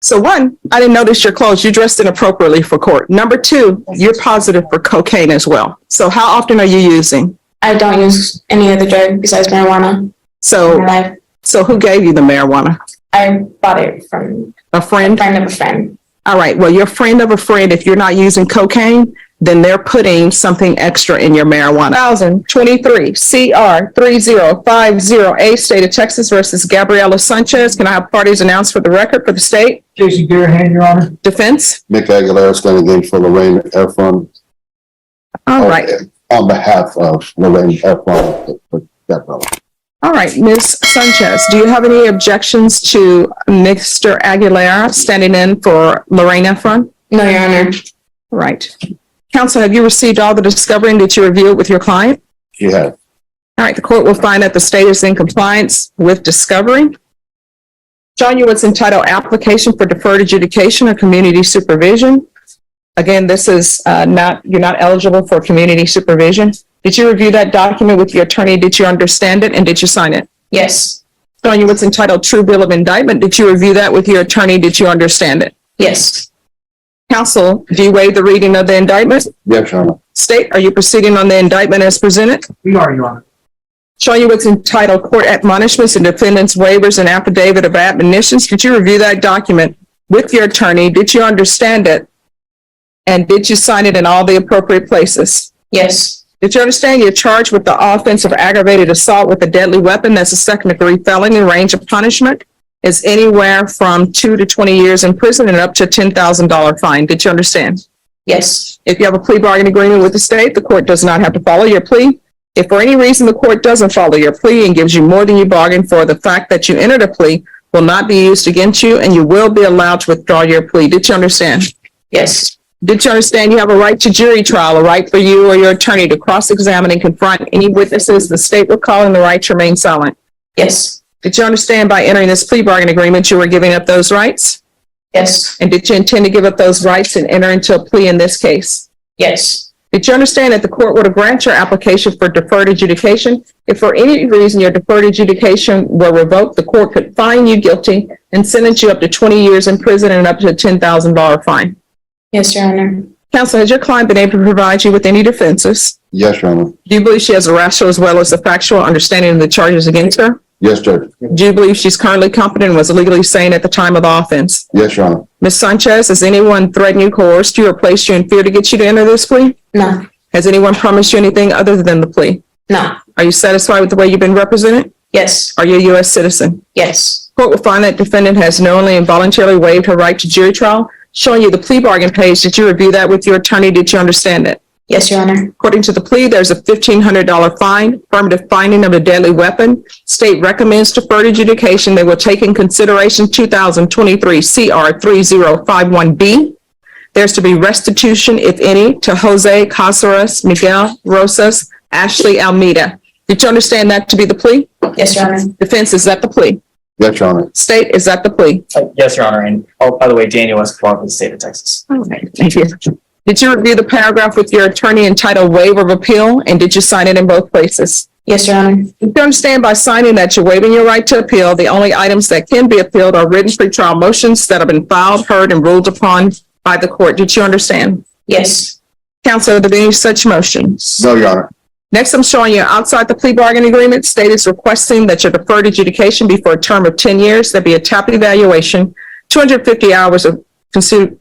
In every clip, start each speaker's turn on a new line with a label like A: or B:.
A: So one, I didn't notice your clothes. You dressed inappropriately for court. Number two, you're positive for cocaine as well. So how often are you using?
B: I don't use any other drug besides marijuana in
A: So,
B: my life.
A: so who gave you the marijuana?
B: I bought it from
A: A friend?
B: a friend of a friend.
A: All right. Well, your friend of a friend, if you're not using cocaine, then they're putting something extra in your marijuana. 2023 CR 3050A, State of Texas versus Gabriela Sanchez. Can I have parties announced for the record for the state?
C: Jason Garahan, Your Honor.
A: Defense?
D: Nick Aguilera standing in for Lorraine Efron.
A: All right.
D: On behalf of Lorraine Efron.
A: All right. Ms. Sanchez, do you have any objections to Mr. Aguilera standing in for Lorraine Efron?
B: No, Your Honor.
A: Right. Counsel, have you received all the discovery and did you review it with your client?
D: You have.
A: All right. The court will find that the state is in compliance with discovery. Showing you what's entitled Application for Deferred Adjudication or Community Supervision. Again, this is you're not eligible for community supervision. Did you review that document with your attorney? Did you understand it and did you sign it?
B: Yes.
A: Showing you what's entitled True Bill of Indictment. Did you review that with your attorney? Did you understand it?
B: Yes.
A: Counsel, do you waive the reading of the indictment?
D: Yes, Your Honor.
A: State, are you proceeding on the indictment as presented?
C: We are, Your Honor.
A: Showing you what's entitled Court Admonishments and Defendant's Waivers and Affidavit of Admonitions. Did you review that document with your attorney? Did you understand it? And did you sign it in all the appropriate places?
B: Yes.
A: Did you understand you're charged with the offense of aggravated assault with a deadly weapon? That's a second-degree felony. Range of punishment is anywhere from 2 to 20 years in prison and up to $10,000 fine. Did you understand?
B: Yes.
A: If you have a plea bargain agreement with the state, the court does not have to follow your plea. If for any reason the court doesn't follow your plea and gives you more than you bargained for, the fact that you entered a plea will not be used against you and you will be allowed to withdraw your plea. Did you understand?
B: Yes.
A: Did you understand you have a right to jury trial, a right for you or your attorney to cross-examine and confront any witnesses the state will call and the right to remain silent?
B: Yes.
A: Did you understand by entering this plea bargain agreement, you were giving up those rights?
B: Yes.
A: And did you intend to give up those rights and enter into a plea in this case?
B: Yes.
A: Did you understand that the court would grant your application for deferred adjudication? If for any reason your deferred adjudication were revoked, the court could find you guilty and sentence you up to 20 years in prison and up to a $10,000 fine.
B: Yes, Your Honor.
A: Counsel, has your client been able to provide you with any defenses?
D: Yes, Your Honor.
A: Do you believe she has a rational as well as a factual understanding of the charges against her?
D: Yes, Judge.
A: Do you believe she's currently competent and was legally sane at the time of the offense?
D: Yes, Your Honor.
A: Ms. Sanchez, has anyone threatened you, coerced you, or placed you in fear to get you to enter this plea?
B: No.
A: Has anyone promised you anything other than the plea?
B: No.
A: Are you satisfied with the way you've been represented?
B: Yes.
A: Are you a U.S. citizen?
B: Yes.
A: Court will find that defendant has knowingly and voluntarily waived her right to jury trial. Showing you the plea bargain page, did you review that with your attorney? Did you understand it?
B: Yes, Your Honor.
A: According to the plea, there's a $1,500 fine, affirmative finding of a deadly weapon. State recommends deferred adjudication. They will take in consideration 2023 CR 3051B. There's to be restitution, if any, to Jose Casares, Miguel Rosas, Ashley Almeida. Did you understand that to be the plea?
B: Yes, Your Honor.
A: Defense, is that the plea?
D: Yes, Your Honor.
A: State, is that the plea?
E: Yes, Your Honor. And by the way, Daniel Escobar with the state of Texas.
A: All right, thank you. Did you review the paragraph with your attorney entitled Waiver of Appeal, and did you sign it in both places?
B: Yes, Your Honor.
A: Did you understand by signing that you're waiving your right to appeal? The only items that can be appealed are written pretrial motions that have been filed, heard, and ruled upon by the court. Did you understand?
B: Yes.
A: Counsel, are there any such motions?
D: No, Your Honor.
A: Next, I'm showing you outside the plea bargain agreement, state is requesting that your deferred adjudication be for a term of 10 years. There be a TAP evaluation, 250 hours of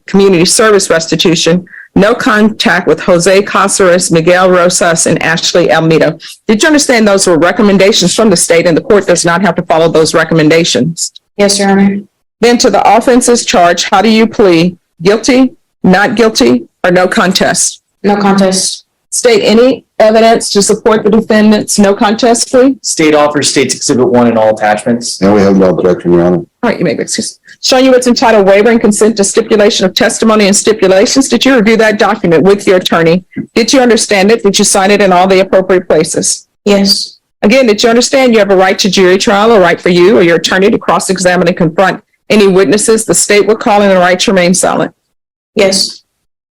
A: community service restitution, no contact with Jose Casares, Miguel Rosas, and Ashley Almeida. Did you understand those were recommendations from the state and the court does not have to follow those recommendations?
B: Yes, Your Honor.
A: Then to the offenses charged, how do you plead? Guilty, not guilty, or no contest?
B: No contest.
A: State any evidence to support the defendant's no contest plea?
E: State offers State's Exhibit 1 and all attachments.
D: And we have no objection, Your Honor.
A: All right, you may be excused. Showing you what's entitled Waiver and Consent to Stipulation of Testimony and Stipulations. Did you review that document with your attorney? Did you understand it? Did you sign it in all the appropriate places?
B: Yes.
A: Again, did you understand you have a right to jury trial, a right for you or your attorney to cross-examine and confront any witnesses the state will call and the right to remain silent?
B: Yes.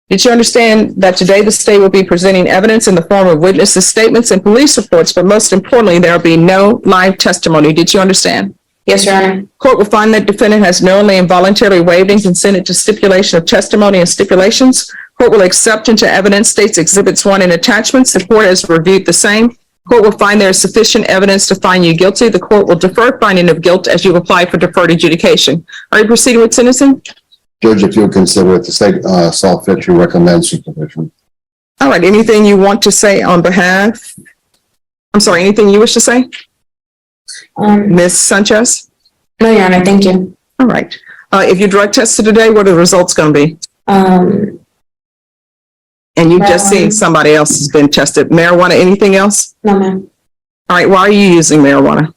A: Did you understand that today the state will be presenting evidence in the form of witnesses' statements and police reports, but most importantly, there will be no live testimony? Did you understand?
B: Yes, Your Honor.
A: Court will find that defendant has knowingly and voluntarily waived and consented to stipulation of testimony and stipulations. Court will accept into evidence states exhibits 1 and attachments. The court has reviewed the same. Court will find there is sufficient evidence to find you guilty. The court will defer finding of guilt as you apply for deferred adjudication. Are you proceeding with sentencing?
D: Judge, if you'll consider it, the state saw fit to recommend supervision.
A: All right, anything you want to say on behalf? I'm sorry, anything you wish to say? Ms. Sanchez?
B: No, Your Honor, thank you.
A: All right. If you drug tested today, what are the results going to be? And you just seen somebody else has been tested. Marijuana, anything else?
B: No, ma'am.
A: All right, why are you using marijuana?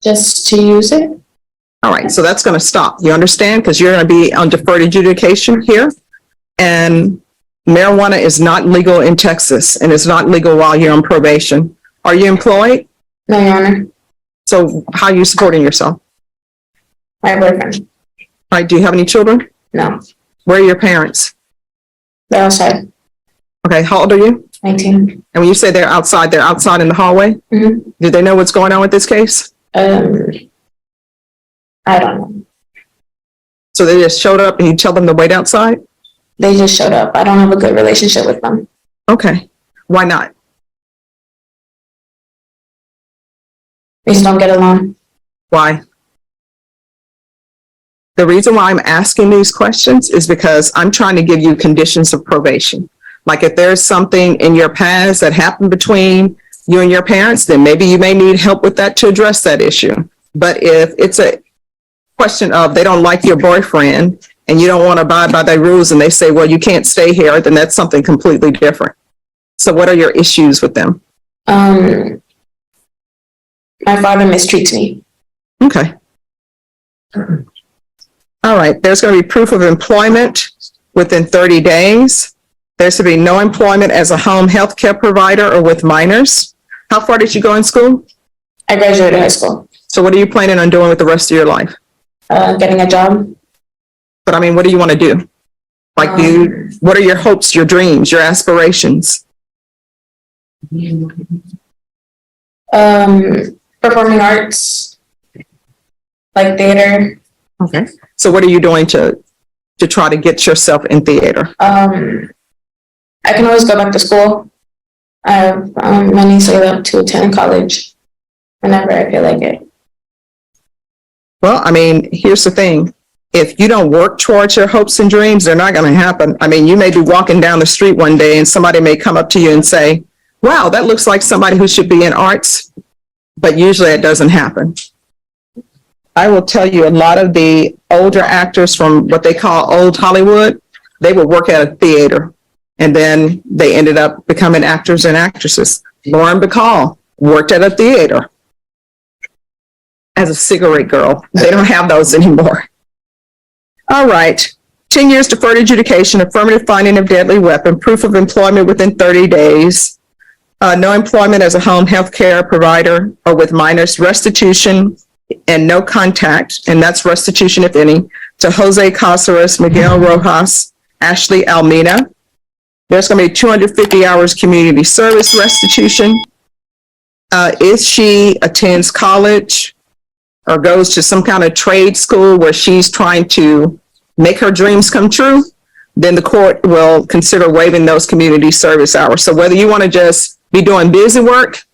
B: Just to use it?
A: All right, so that's going to stop. You understand? Because you're going to be on deferred adjudication here. And marijuana is not legal in Texas and it's not legal while you're on probation. Are you employed?
B: No, Your Honor.
A: So how are you supporting yourself?
B: My boyfriend.
A: All right, do you have any children?
B: No.
A: Where are your parents?
B: They're outside.
A: Okay, how old are you?
B: 19.
A: And when you say they're outside in the hallway?
B: Mm-hmm.
A: Do they know what's going on with this case?
B: I don't know.
A: So they just showed up and you tell them to wait outside?
B: They just showed up. I don't have a good relationship with them.
A: Okay, why not?
B: We just don't get along.
A: Why? The reason why I'm asking these questions is because I'm trying to give you conditions of probation. Like if there's something in your past that happened between you and your parents, then maybe you may need help with that to address that issue. But if it's a question of they don't like your boyfriend and you don't want to abide by their rules and they say, well, you can't stay here, then that's something completely different. So what are your issues with them?
B: My father mistreats me.
A: Okay. All right, there's going to be proof of employment within 30 days. There's to be no employment as a home health care provider or with minors. How far did you go in school?
B: I graduated high school.
A: So what are you planning on doing with the rest of your life?
B: Getting a job.
A: But I mean, what do you want to do? Like what are your hopes, your dreams, your aspirations?
B: Performing arts, like theater.
A: Okay. So what are you doing to try to get yourself in theater?
B: I can always go back to school. I have money saved up to attend college whenever I feel like it.
A: Well, I mean, here's the thing. If you don't work towards your hopes and dreams, they're not going to happen. I mean, you may be walking down the street one day and somebody may come up to you and say, wow, that looks like somebody who should be in arts. But usually it doesn't happen. I will tell you, a lot of the older actors from what they call old Hollywood, they would work at a theater and then they ended up becoming actors and actresses. Lauren Bacall worked at a theater as a cigarette girl. They don't have those anymore. All right. 10 years deferred adjudication, affirmative finding of deadly weapon, proof of employment within 30 days, no employment as a home health care provider or with minors, restitution and no contact, and that's restitution, if any, to Jose Caceres, Miguel Rojas, Ashley Almeida. There's going to be 250 hours community service restitution. If she attends college or goes to some kind of trade school where she's trying to make her dreams come true, then the court will consider waiving those community service hours. So whether you want to just be doing busy work,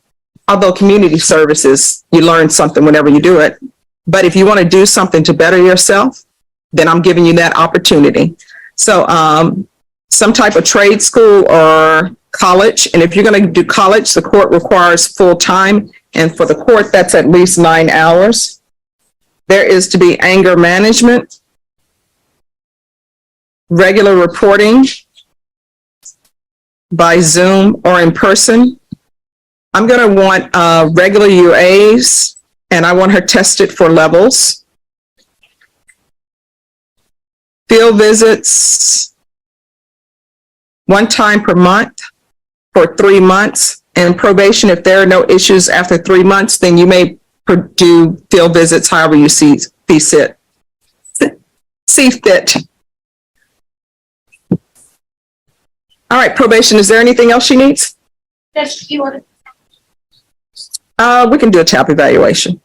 A: although community services, you learn something whenever you do it. But if you want to do something to better yourself, then I'm giving you that opportunity. So some type of trade school or college. And if you're going to do college, the court requires full time. And for the court, that's at least 9 hours. There is to be anger management, regular reporting by Zoom or in person. I'm going to want regular UAs, and I want her tested for levels. Field visits, 1 time per month for 3 months. And probation, if there are no issues after 3 months, then you may do field visits however you see fit. All right, probation, is there anything else she needs?
B: Yes, you want
A: We can do a TAP evaluation.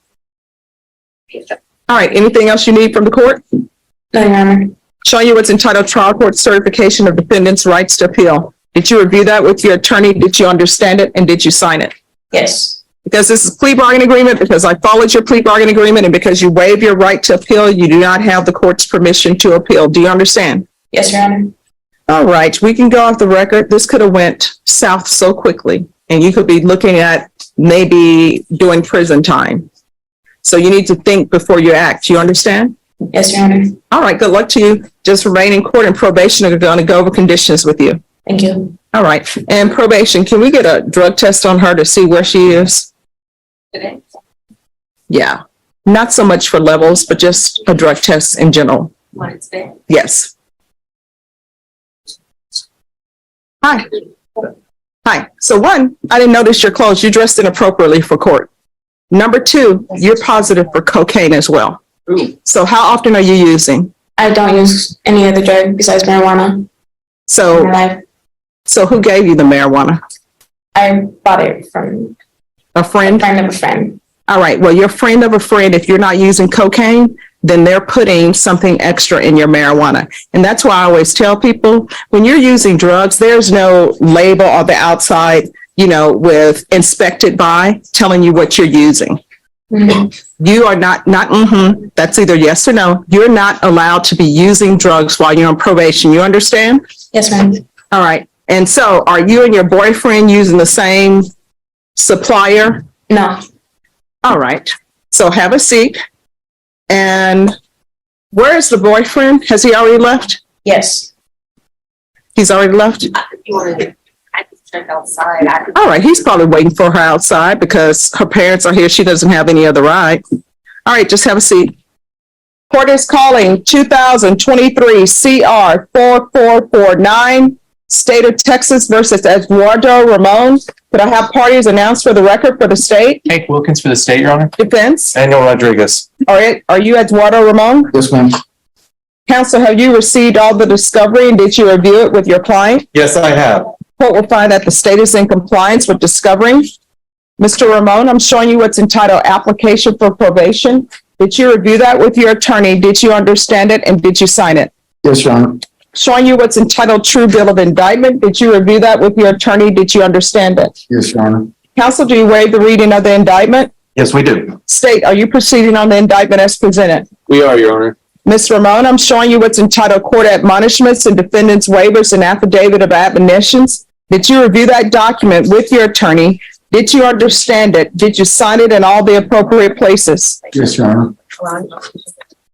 A: All right, anything else you need from the court?
B: No, Your Honor.
A: Showing you what's entitled trial court certification of defendant's rights to appeal. Did you review that with your attorney? Did you understand it? And did you sign it?
B: Yes.
A: Because this is a plea bargaining agreement, because I followed your plea bargaining agreement, and because you waive your right to appeal, you do not have the court's permission to appeal. Do you understand?
B: Yes, Your Honor.
A: All right, we can go off the record. This could have went south so quickly, and you could be looking at maybe doing prison time. So you need to think before you act. You understand?
B: Yes, Your Honor.
A: All right, good luck to you. Just remain in court, and probation are going to go over conditions with you.
B: Thank you.
A: All right, and probation, can we get a drug test on her to see where she is?
B: Today?
A: Yeah, not so much for levels, but just a drug test in general.
B: When it's been.
A: Yes. Hi. Hi. So one, I didn't notice your clothes. You dressed inappropriately for court. Number two, you're positive for cocaine as well.
E: Ooh.
A: So how often are you using?
B: I don't use any other drug besides marijuana in
A: So,
B: my life.
A: so who gave you the marijuana?
B: I bought it from
A: A
B: a
A: friend?
B: friend of a friend.
A: All right. Well, your friend of a friend, if you're not using cocaine, then they're putting something extra in your marijuana. And that's why I always tell people, when you're using drugs, there's no label on the outside, with inspected by telling you what you're using.
B: Mhm.
A: You are not, that's either yes or no. You're not allowed to be using drugs while you're on probation. You understand?
B: Yes, ma'am.
A: All right. And so are you and your boyfriend using the same supplier?
B: No.
A: All right. So have a seat. And where is the boyfriend? Has he already left?
B: Yes.
A: He's already left?
B: I just check outside.
A: All right. He's probably waiting for her outside because her parents are here. She doesn't have any other ride. All right. Just have a seat. Court is calling 2023 CR 4449, State of Texas versus Eduardo Ramon. Could I have parties announced for the record for the state?
E: Hank Wilkins for the state, Your Honor.
A: Defense?
E: Daniel Rodriguez.
A: All right. Are you Eduardo Ramon?
D: Yes, ma'am.
A: Counsel, have you received all the discovery and did you review it with your client?
E: Yes, I have.
A: Court will find that the state is in compliance with discovery. Mr. Ramon, I'm showing you what's entitled application for probation. Did you review that with your attorney? Did you understand it and did you sign it?
D: Yes, Your Honor.
A: Showing you what's entitled true bill of indictment. Did you review that with your attorney? Did you understand it?
D: Yes, Your Honor.
A: Counsel, do you waive the reading of the indictment?
E: Yes, we do.
A: State, are you proceeding on the indictment as presented?
E: We are, Your Honor.
A: Ms. Ramon, I'm showing you what's entitled court admonishments and defendant's waivers and affidavit of admonitions. Did you review that document with your attorney? Did you understand it? Did you sign it in all the appropriate places?
D: Yes, Your Honor.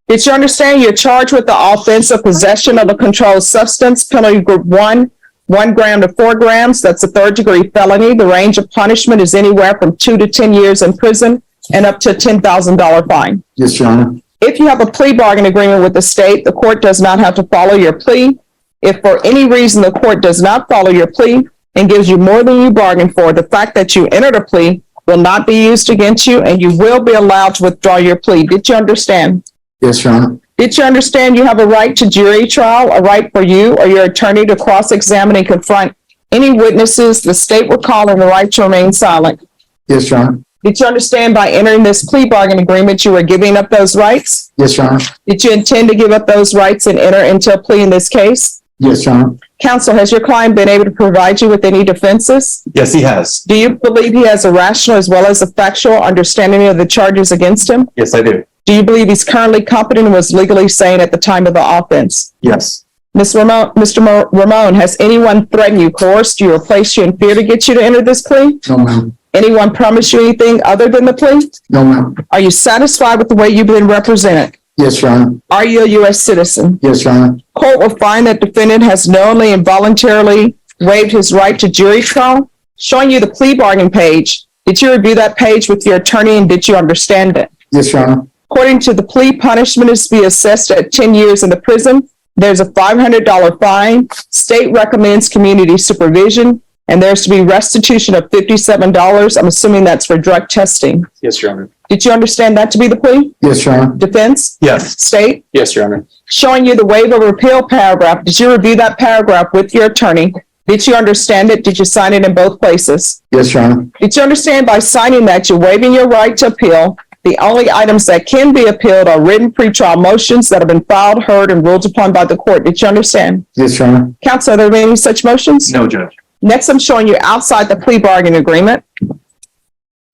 A: Did you understand you're charged with the offense of possession of a controlled substance, penalty group 1 gram to 4 grams? That's a third-degree felony. The range of punishment is anywhere from 2 to 10 years in prison and up to a $10,000 fine.
D: Yes, Your Honor.
A: If you have a plea bargain agreement with the state, the court does not have to follow your plea. If for any reason the court does not follow your plea and gives you more than you bargained for, the fact that you entered a plea will not be used against you and you will be allowed to withdraw your plea. Did you understand?
D: Yes, Your Honor.
A: Did you understand you have a right to jury trial, a right for you or your attorney to cross-examine and confront any witnesses the state will call and the right to remain silent?
D: Yes, Your Honor.
A: Did you understand by entering this plea bargain agreement, you were giving up those rights?
D: Yes, Your Honor.
A: Did you intend to give up those rights and enter into a plea in this case?
D: Yes, Your Honor.
A: Counsel, has your client been able to provide you with any defenses?
E: Yes, he has.
A: Do you believe he has a rational as well as a factual understanding of the charges against him?
E: Yes, I do.
A: Do you believe he's currently competent and was legally sane at the time of the offense?
E: Yes.
A: Mr. Ramon, has anyone threatened you, coerced you, or placed you in fear to get you to enter this plea?
D: No, ma'am.
A: Anyone promised you anything other than the plea?
D: No, ma'am.
A: Are you satisfied with the way you've been represented?
D: Yes, Your Honor.
A: Are you a U.S. citizen?
D: Yes, Your Honor.
A: Court will find that defendant has knowingly and voluntarily waived his right to jury trial. Showing you the plea bargain page. Did you review that page with your attorney and did you understand it?
D: Yes, Your Honor.
A: According to the plea, punishment is to be assessed at 10 years in the prison. There's a $500 fine. State recommends community supervision, and there's to be restitution of $57. I'm assuming that's for drug testing.
E: Yes, Your Honor.
A: Did you understand that to be the plea?
D: Yes, Your Honor.
A: Defense?
E: Yes.
A: State?
E: Yes, Your Honor.
A: Showing you the waiver of repeal paragraph. Did you review that paragraph with your attorney? Did you understand it? Did you sign it in both places?
D: Yes, Your Honor.
A: Did you understand by signing that you're waiving your right to appeal? The only items that can be appealed are written pretrial motions that have been filed, heard, and ruled upon by the court. Did you understand?
D: Yes, Your Honor.
A: Counsel, are there any such motions?
E: No, Judge.
A: Next, I'm showing you outside the plea bargain agreement.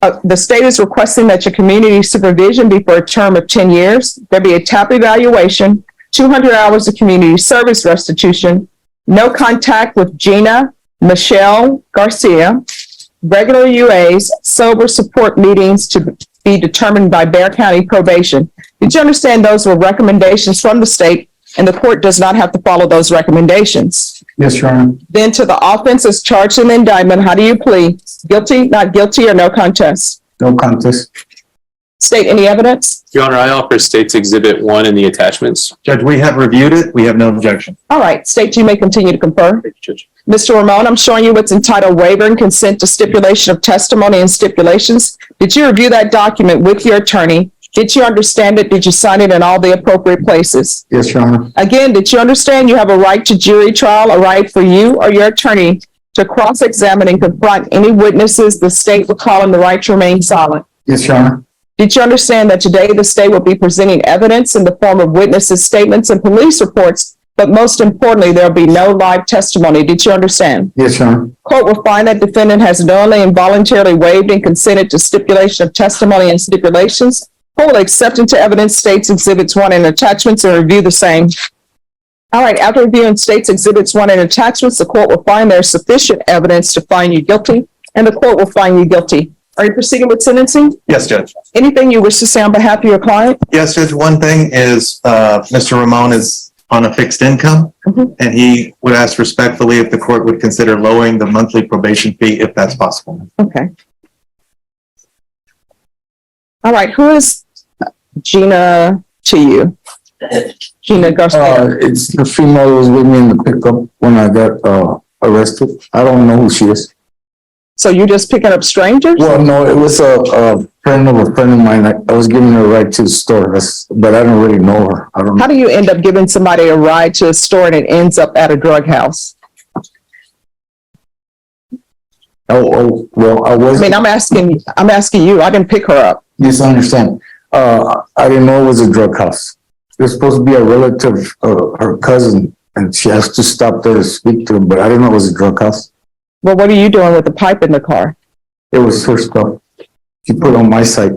A: The state is requesting that your community supervision be for a term of 10 years. There be a TAP evaluation, 200 hours of community service restitution, no contact with Gina Michelle Garcia, regular UAs, sober support meetings to be determined by Bexar County probation. Did you understand those were recommendations from the state and the court does not have to follow those recommendations?
C: Yes, Your Honor.
A: Then to the offenses charged in the indictment, how do you plead? Guilty, not guilty, or no contest?
C: No contest.
A: State any evidence?
F: Your Honor, I offer State's Exhibit 1 in the attachments.
C: Judge, we have reviewed it. We have no objection.
A: All right, state you may continue to confer.
F: Thank you, Judge.
A: Mr. Ramon, I'm showing you what's entitled waiver and consent to stipulation of testimony and stipulations. Did you review that document with your attorney? Did you understand it? Did you sign it in all the appropriate places?
C: Yes, Your Honor.
A: Again, did you understand you have a right to jury trial, a right for you or your attorney to cross-examine and confront any witnesses the state will call in the right to remain silent?
C: Yes, Your Honor.
A: Did you understand that today the state will be presenting evidence in the form of witnesses' statements and police reports, but most importantly, there'll be no live testimony? Did you understand?
C: Yes, Your Honor.
A: Court will find that defendant has knowingly and voluntarily waived and consented to stipulation of testimony and stipulations. Court will accept into evidence States Exhibits 1 and attachments and review the same. All right, after reviewing States Exhibits 1 and attachments, the court will find there's sufficient evidence to find you guilty, and the court will find you guilty. Are you proceeding with sentencing?
G: Yes, Judge.
A: Anything you wish to say on behalf of your client?
G: Yes, Judge. One thing is, Mr. Ramon is on a fixed income, and he would ask respectfully if the court would consider lowering the monthly probation fee if that's possible.
A: Okay. All right, who is Gina to you? Gina Garcia.
C: It's the female who was with me in the pickup when I got arrested. I don't know who she is.
A: So you just picking up strangers?
C: Well, no, it was a friend of a friend of mine. I was giving her a ride to the store, but I don't really know her. I don't know.
A: How do you end up giving somebody a ride to a store and it ends up at a drug house?
C: Well, I was.
A: I mean, I'm asking you. I didn't pick her up.
C: Yes, I understand. I didn't know it was a drug house. It was supposed to be a relative, her cousin, and she has to stop there to speak to him, but I didn't know it was a drug house.
A: Well, what are you doing with the pipe in the car?
C: It was her stuff. She put it on my site,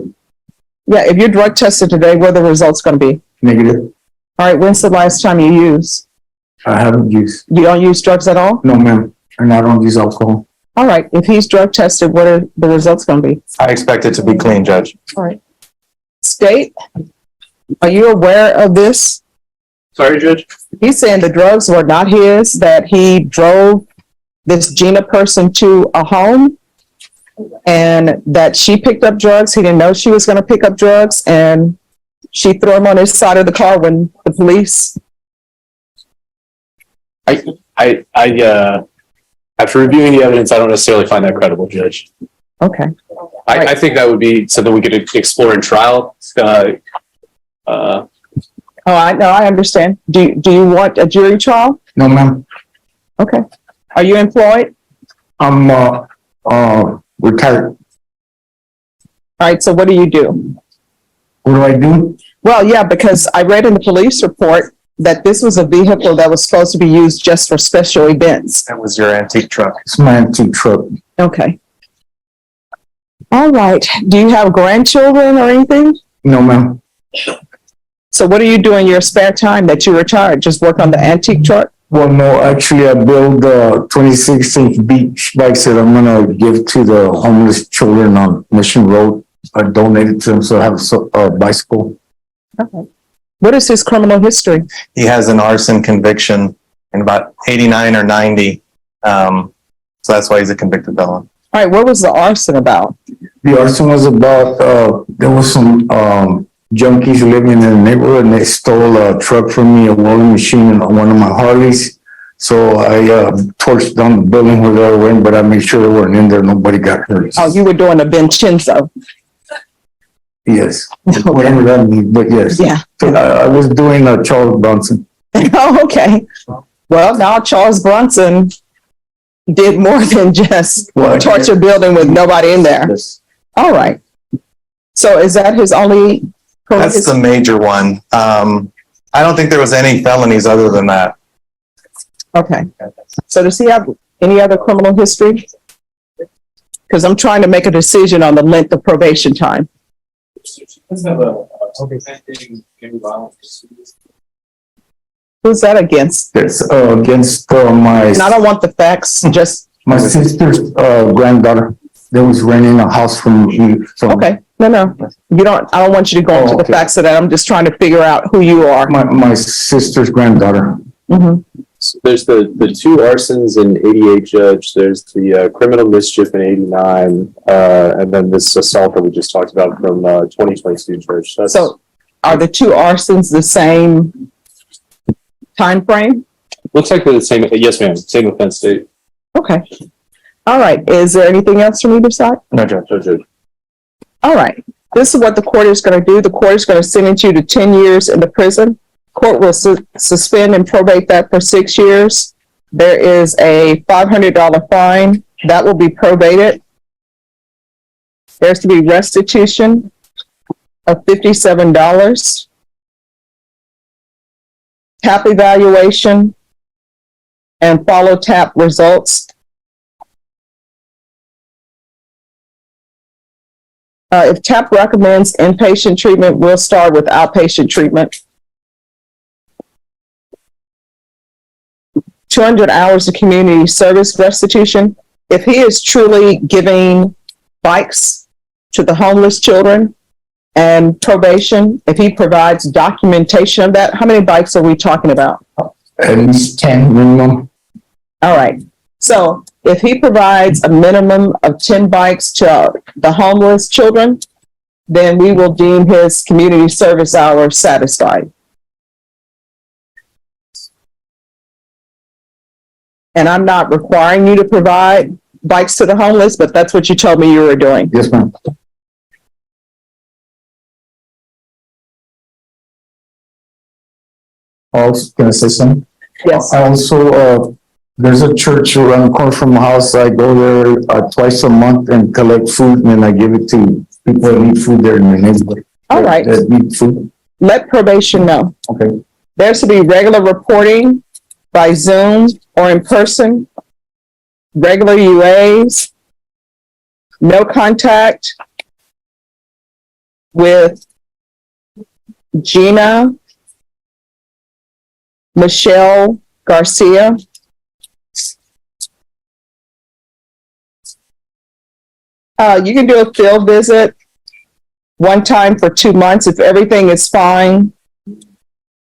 A: Yeah, if you're drug tested today, what are the results going to be?
C: negative.
A: All right, when's the last time you used?
C: I haven't used.
A: You don't use drugs at all?
C: No, ma'am. And I don't use alcohol.
A: All right, if he's drug tested, what are the results going to be?
G: I expect it to be clean, Judge.
A: All right. State, are you aware of this?
F: Sorry, Judge?
A: He's saying the drugs were not his, that he drove this Gina person to a home and that she picked up drugs. He didn't know she was going to pick up drugs and she threw him on his side of the car when the police.
F: After reviewing the evidence, I don't necessarily find that credible, Judge.
A: Okay.
F: I think that would be something we could explore in trial.
A: Oh, I know. I understand. Do you want a jury trial?
C: No, ma'am.
A: Okay. Are you employed?
C: I'm retired.
A: All right. So what do you do?
C: What do I do?
A: Well, yeah, because I read in the police report that this was a vehicle that was supposed to be used just for special events.
G: That was your antique truck.
C: It's my antique truck.
A: Okay. All right. Do you have grandchildren or anything?
C: No, ma'am.
A: So what do you do in your spare time that you retired? Just work on the antique truck?
C: Well, no, actually, I built 26-inch beach bikes that I'm gonna give to the homeless children on Mission Road. I donated to them, so I have a bicycle.
A: Okay. What is his criminal history?
G: He has an arson conviction in about 89 or 90. So that's why he's a convicted felon.
A: All right. What was the arson about?
C: The arson was about, there was some junkies living in the neighborhood and they stole a truck from me, a welding machine, and one of my Harleys. So I torched down the building where they were in, but I made sure they weren't in there. Nobody got hurt.
A: Oh, you were doing a Vincenzo.
C: Yes, whatever that means, but yes.
A: Yeah.
C: So I was doing Charles Bronson.
A: Oh, okay. Well, now Charles Bronson did more than just
C: Well,
A: torch a building with nobody in there. All right. So is that his only?
G: That's the major one. I don't think there was any felonies other than that.
A: Okay. So does he have any other criminal history? Because I'm trying to make a decision on the length of probation time. Who's that against?
C: It's against my
A: And I don't want the facts, just,
C: my sister's granddaughter. They was renting a house from me. So
A: okay. No. You don't, I don't want you to go into the
C: okay.
A: facts of that. I'm just trying to figure out who you are.
C: my sister's granddaughter.
A: Mhm.
F: So there's the two arsons in 88, Judge. There's the criminal mischief in 89, and then this assault that we just talked about from 2022, Judge.
A: So are the two arsons the same time frame?
F: Looks like they're the same. Yes, ma'am. Same offense date.
A: Okay. All right. Is there anything else from either side?
G: No, Judge.
F: No, Judge.
A: All right. This is what the court is going to do. The court is going to sentence you to 10 years in the prison. Court will suspend and probate that for 6 years. There is a $500 fine that will be probated. There's to be restitution of $57. TAP evaluation and follow TAP results. If TAP recommends inpatient treatment, we'll start with outpatient treatment. 200 hours of community service restitution. If he is truly giving bikes to the homeless children and probation, if he provides documentation of that, how many bikes are we talking about?
C: At least 10 minimum.
A: All right. So if he provides a minimum of 10 bikes to the homeless children, then we will deem his community service hours satisfied. And I'm not requiring you to provide bikes to the homeless, but that's what you told me you were doing.
C: Yes, ma'am. Also, can I say something?
A: Yes.
C: I also, there's a church around the corner from my house. I go there twice a month and collect food, and then I give it to people that need food there in the neighborhood.
A: All right.
C: That need food.
A: Let probation know.
C: Okay.
A: There's to be regular reporting by Zoom or in person, regular UAs, no contact with Gina, Michelle Garcia. You can do a field visit one time for 2 months. If everything is fine,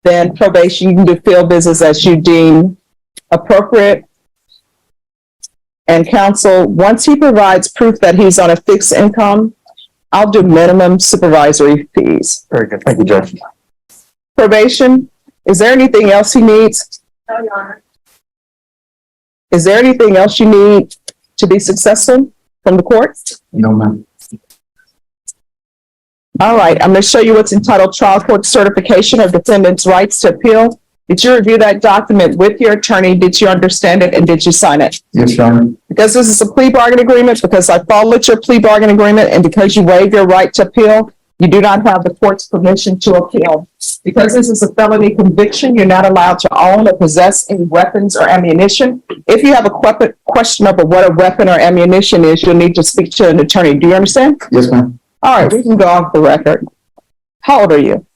A: then probation, you can do field visits as you deem appropriate. And counsel, once he provides proof that he's on a fixed income, I'll do minimum supervisory fees.
G: Very good. Thank you, Judge.
A: Probation, is there anything else he needs?
B: No, Your Honor.
A: Is there anything else you need to be successful from the court?
C: No, ma'am.
A: All right, I'm going to show you what's entitled Trial Court Certification of Defendant's Rights to Appeal. Did you review that document with your attorney? Did you understand it and did you sign it?
C: Yes, Your Honor.
A: Because this is a plea bargain agreement, because I followed your plea bargain agreement, and because you waive your right to appeal, you do not have the court's permission to appeal. Because this is a felony conviction, you're not allowed to own or possess any weapons or ammunition. If you have a question about what a weapon or ammunition is, you'll need to speak to an attorney. Do you understand?
C: Yes, ma'am.
A: All right, we can go off the record. How old are you?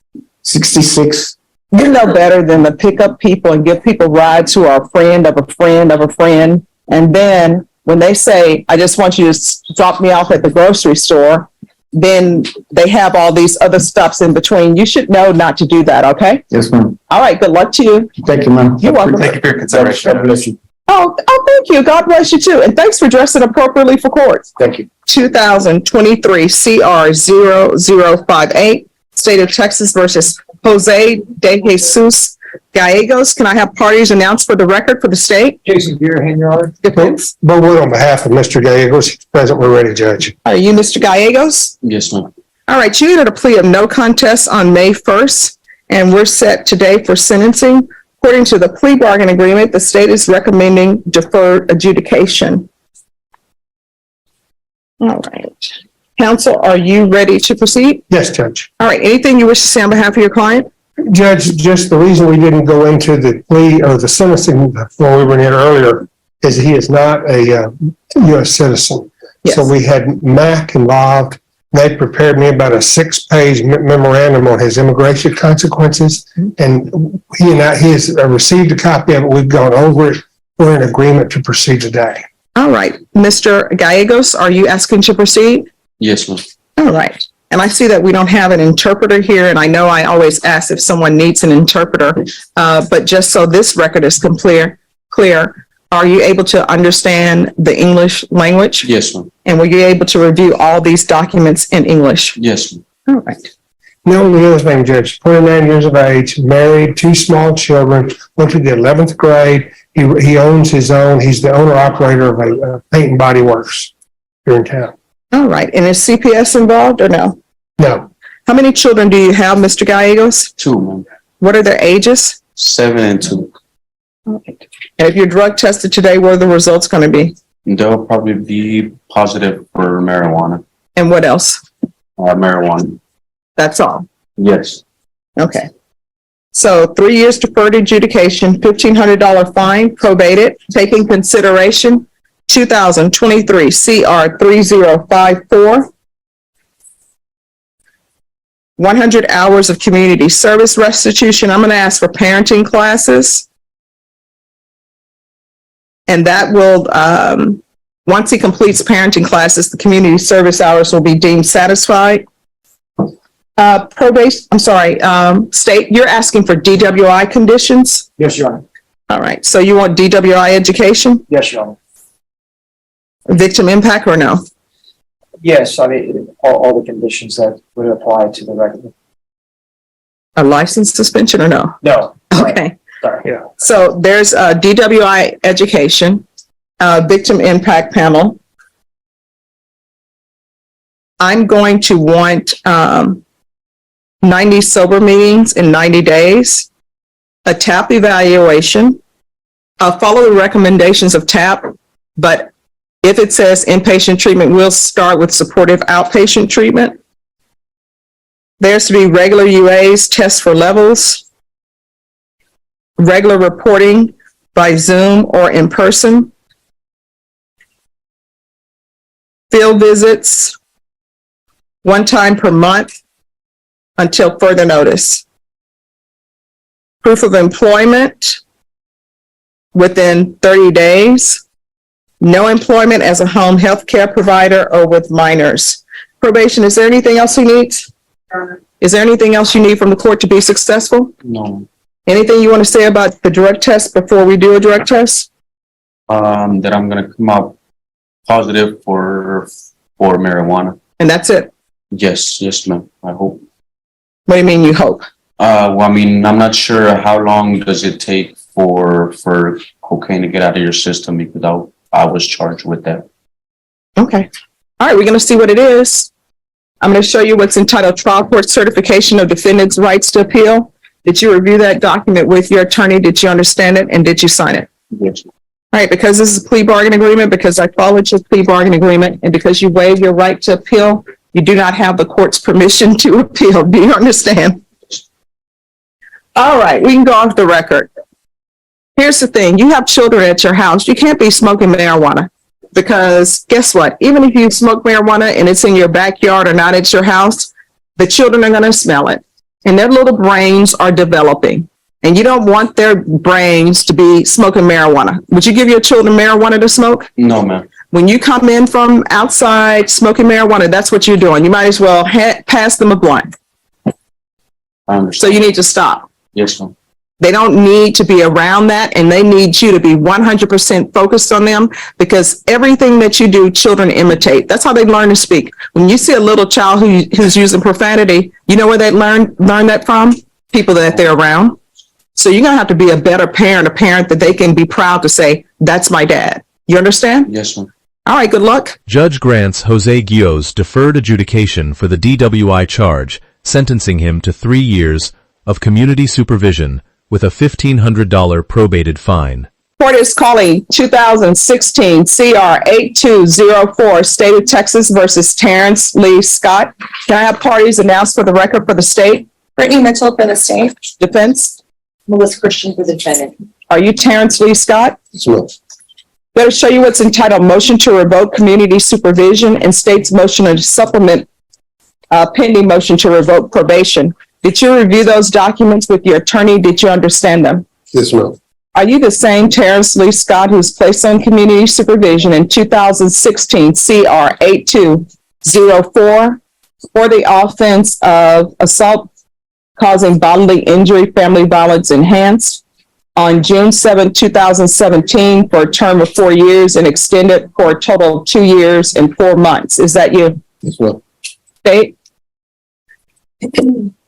C: 66.
A: You know better than to pick up people and give people rides who are a friend of a friend of a friend. And then when they say, I just want you to drop me off at the grocery store, then they have all these other stops in between. You should know not to do that, okay?
C: Yes, ma'am.
A: All right, good luck to you.
C: Thank you, ma'am.
A: You're welcome.
G: Thank you for your consideration.
C: God bless you.
A: Oh, thank you. God bless you too. And thanks for dressing appropriately for court.
C: Thank you.
A: 2023 CR 0058, State of Texas versus Jose de Jesus Gallegos. Can I have parties announced for the record for the state?
H: Jason Beerhan, Your Honor.
A: Defense.
H: Bo Wood on behalf of Mr. Gallegos, he's present, we're ready, Judge.
A: Are you Mr. Gallegos?
F: Yes, ma'am.
A: All right, you entered a plea of no contest on May 1st, and we're set today for sentencing. According to the plea bargain agreement, the state is recommending deferred adjudication. All right. Counsel, are you ready to proceed?
H: Yes, Judge.
A: All right. Anything you wish to say on behalf of your client?
H: Judge, just the reason we didn't go into the plea or the sentencing when we were in here earlier is he is not a U.S. citizen.
A: Yes.
H: So we had MAC involved. They prepared me about a 6-page memorandum on his immigration consequences. And he has received a copy of it. We've gone over it. We're in agreement to proceed today.
A: All right. Mr. Gallegos, are you asking to proceed?
I: Yes, ma'am.
A: All right. And I see that we don't have an interpreter here, and I know I always ask if someone needs an interpreter, but just so this record is clear, are you able to understand the English language?
I: Yes, ma'am.
A: And were you able to review all these documents in English?
I: Yes, ma'am.
A: All right.
H: The only other thing, Judge, 29 years of age, married, 2 small children, went to the 11th grade. He owns his own. He's the owner operator of a paint and body works here in town.
A: All right. And is CPS involved or no?
H: No,
A: How many children do you have, Mr. Gallegos?
I: 2, ma'am.
A: What are their ages?
I: 7 and 2.
A: All right. And if you're drug tested today, what are the results going to be?
I: They'll probably be positive for marijuana.
A: And what else?
I: Marijuana.
A: That's all.
I: Yes.
A: Okay. So 3 years deferred adjudication, $1,500 fine, probated, taking consideration 2023 CR 3054. 100 hours of community service restitution. I'm going to ask for parenting classes. And that will, once he completes parenting classes, the community service hours will be deemed satisfied. State, you're asking for DWI conditions?
E: Yes, Your Honor.
A: All right. So you want DWI education,
E: Yes, Your Honor.
A: victim impact or no?
E: Yes, I mean, all the conditions that would apply to the record.
A: A license suspension or no?
E: No.
A: Okay.
E: Sorry.
H: Yeah.
A: So there's a DWI education, victim impact panel. I'm going to want 90 sober meetings in 90 days, a TAP evaluation. I'll follow the recommendations of TAP, but if it says inpatient treatment, we'll start with supportive outpatient treatment. There's to be regular UAs, tests for levels, regular reporting by Zoom or in person, field visits, 1 time per month until further notice. Proof of employment within 30 days. No employment as a home health care provider or with minors. Probation, is there anything else he needs? Is there anything else you need from the court to be successful?
I: No.
A: Anything you want to say about the drug test before we do a drug test?
I: That I'm going to come out positive for marijuana.
A: And that's it?
I: Yes, ma'am. I hope.
A: What do you mean you hope?
I: Well, I mean, I'm not sure how long does it take for cocaine to get out of your system because I was charged with that.
A: Okay. All right, we're going to see what it is. I'm going to show you what's entitled Trial Court Certification of Defendant's Rights to Appeal. Did you review that document with your attorney? Did you understand it? And did you sign it?
I: Yes.
A: All right, because this is a plea bargain agreement, because I followed your plea bargain agreement, and because you waive your right to appeal, you do not have the court's permission to appeal. Do you understand? All right, we can go off the record. Here's the thing. You have children at your house. You can't be smoking marijuana because guess what? Even if you smoke marijuana and it's in your backyard or not at your house, the children are going to smell it and their little brains are developing. And you don't want their brains to be smoking marijuana. Would you give your children marijuana to smoke?
I: No, ma'am.
A: When you come in from outside smoking marijuana, that's what you're doing. You might as well pass them a blunt.
I: I understand.
A: So you need to stop.
I: Yes, ma'am.
A: They don't need to be around that, and they need you to be 100% focused on them because everything that you do, children imitate. That's how they learn to speak. When you see a little child who's using profanity, you know where they learn that from? People that they're around. So you're going to have to be a better parent, a parent that they can be proud to say, that's my dad. You understand?
I: Yes, ma'am.
A: All right, good luck.
J: Judge grants Jose Guillo's deferred adjudication for the DWI charge, sentencing him to 3 years of community supervision with a $1,500 probated fine.
A: Court is calling 2016 CR 8204, State of Texas versus Terrence Lee Scott. Can I have parties announced for the record for the state?
B: Brittany Mitchell for the state.
A: Defense?
K: Melissa Christian for the defendant.
A: Are you Terrence Lee Scott?
D: So,
A: Better show you what's entitled Motion to Revoke Community Supervision and State's motion to supplement pending motion to revoke probation. Did you review those documents with your attorney? Did you understand them?
D: yes, ma'am.
A: Are you the same Terrence Lee Scott who's placed on community supervision in 2016 CR 8204 for the offense of assault causing bodily injury, family violence enhanced on June 7, 2017 for a term of 4 years and extended for a total of 2 years and 4 months? Is that you?
D: Yes, ma'am.
A: State?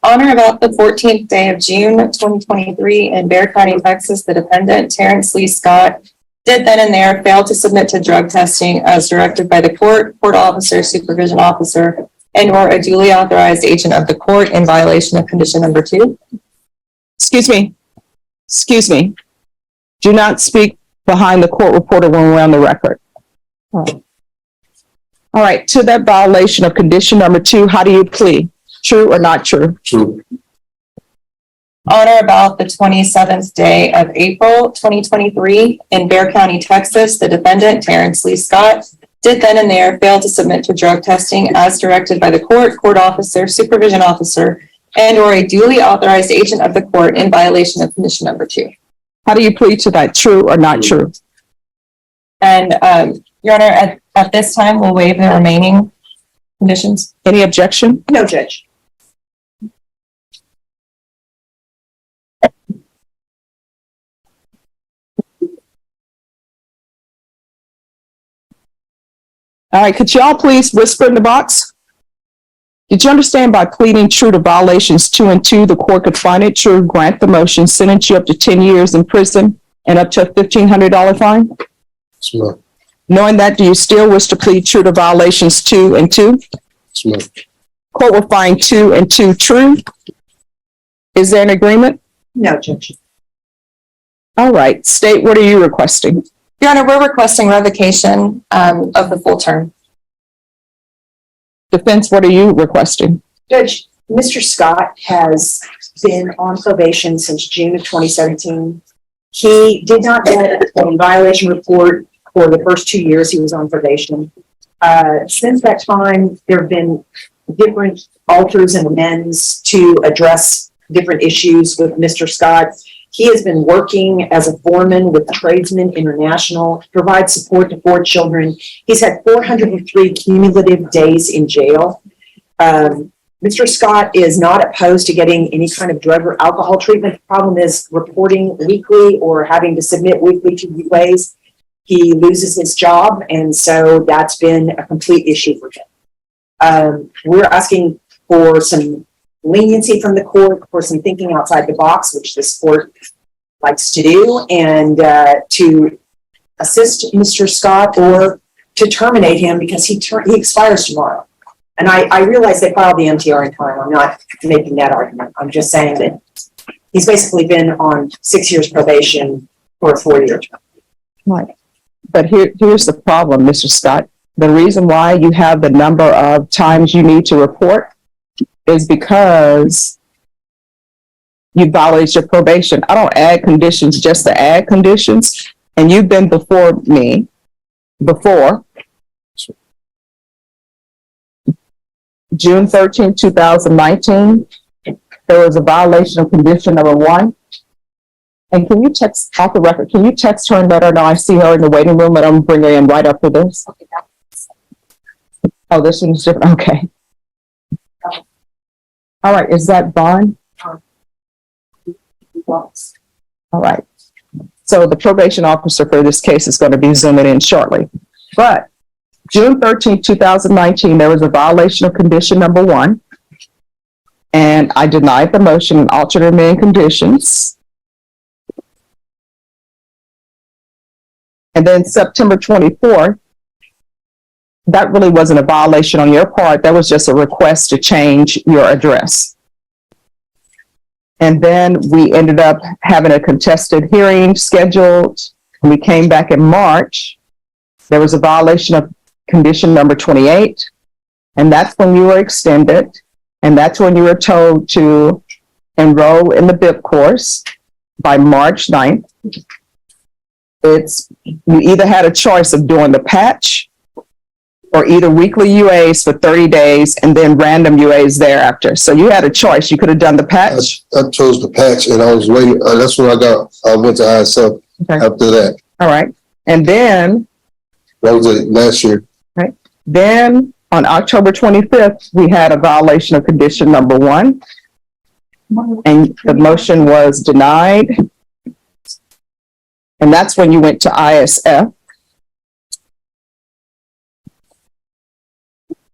B: On or about the 14th day of June 2023 in Bexar County, Texas, the defendant, Terrence Lee Scott, did then and there fail to submit to drug testing as directed by the court officer, supervision officer, and or a duly authorized agent of the court in violation of condition number 2.
A: Excuse me. Do not speak behind the court reporter when we're on the record. All right, to that violation of condition number 2, how do you plead? True or not true?
D: True.
B: On or about the 27th day of April 2023 in Bexar County, Texas, the defendant, Terrence Lee Scott, did then and there fail to submit to drug testing as directed by the court officer, supervision officer, and or a duly authorized agent of the court in violation of condition number 2.
A: How do you plead to that? True or not true?
B: And, Your Honor, at this time, we'll waive the remaining conditions.
A: Any objection?
K: No, Judge.
A: All right, could y'all please whisper in the box? Did you understand by pleading true to violations 2 and 2, the court could find it true, grant the motion, sentence you up to 10 years in prison and up to a $1,500 fine?
D: Yes, ma'am.
A: Knowing that, do you still wish to plead true to violations 2 and 2?
D: Yes, ma'am.
A: Court will find 2 and 2 true. Is there an agreement?
K: No, Judge.
A: All right, state, what are you requesting?
B: Your Honor, we're requesting revocation of the full term.
A: Defense, what are you requesting?
K: Judge, Mr. Scott has been on probation since June of 2017. He did not get a violation report for the first 2 years he was on probation. Since that time, there have been different alters and amends to address different issues with Mr. Scott. He has been working as a foreman with Tradesmen International, provides support to 4 children. He's had 403 cumulative days in jail. Mr. Scott is not opposed to getting any kind of drug or alcohol treatment. The problem is reporting weekly or having to submit weekly to UAs. He loses his job, and so that's been a complete issue for him. We're asking for some leniency from the court, for some thinking outside the box, which this court likes to do, and to assist Mr. Scott or to terminate him because he expires tomorrow. And I realize they filed the MTR in time. I'm not making that argument. I'm just saying that he's basically been on 6 years probation for a 4-year term.
A: Right. But here's the problem, Mr. Scott. The reason why you have the number of times you need to report is because you violated your probation. I don't add conditions just to add conditions. And you've been before me before June 13, 2019. There was a violation of condition number 1. And can you text off the record? Can you text her and let her know I see her in the waiting room and I'm bring her in right after this? Oh, this one's different. Okay. All right. Is that Vaughn? All right. So the probation officer for this case is going to be zooming in shortly. But June 13, 2019, there was a violation of condition number 1. And I denied the motion and altered remaining conditions. And then September 24th, that really wasn't a violation on your part. That was just a request to change your address. And then we ended up having a contested hearing scheduled. We came back in March. There was a violation of condition number 28. And that's when you were extended. And that's when you were told to enroll in the BIP course by March 9th. You either had a choice of doing the patch or either weekly UAs for 30 days and then random UAs thereafter. So you had a choice. You could have done the patch.
D: I chose the patch and I was waiting, that's when I went to ISF
A: Okay.
D: after that.
A: All right. And then,
D: That was it last year.
A: then on October 25th, we had a violation of condition number 1. And the motion was denied. And that's when you went to ISF.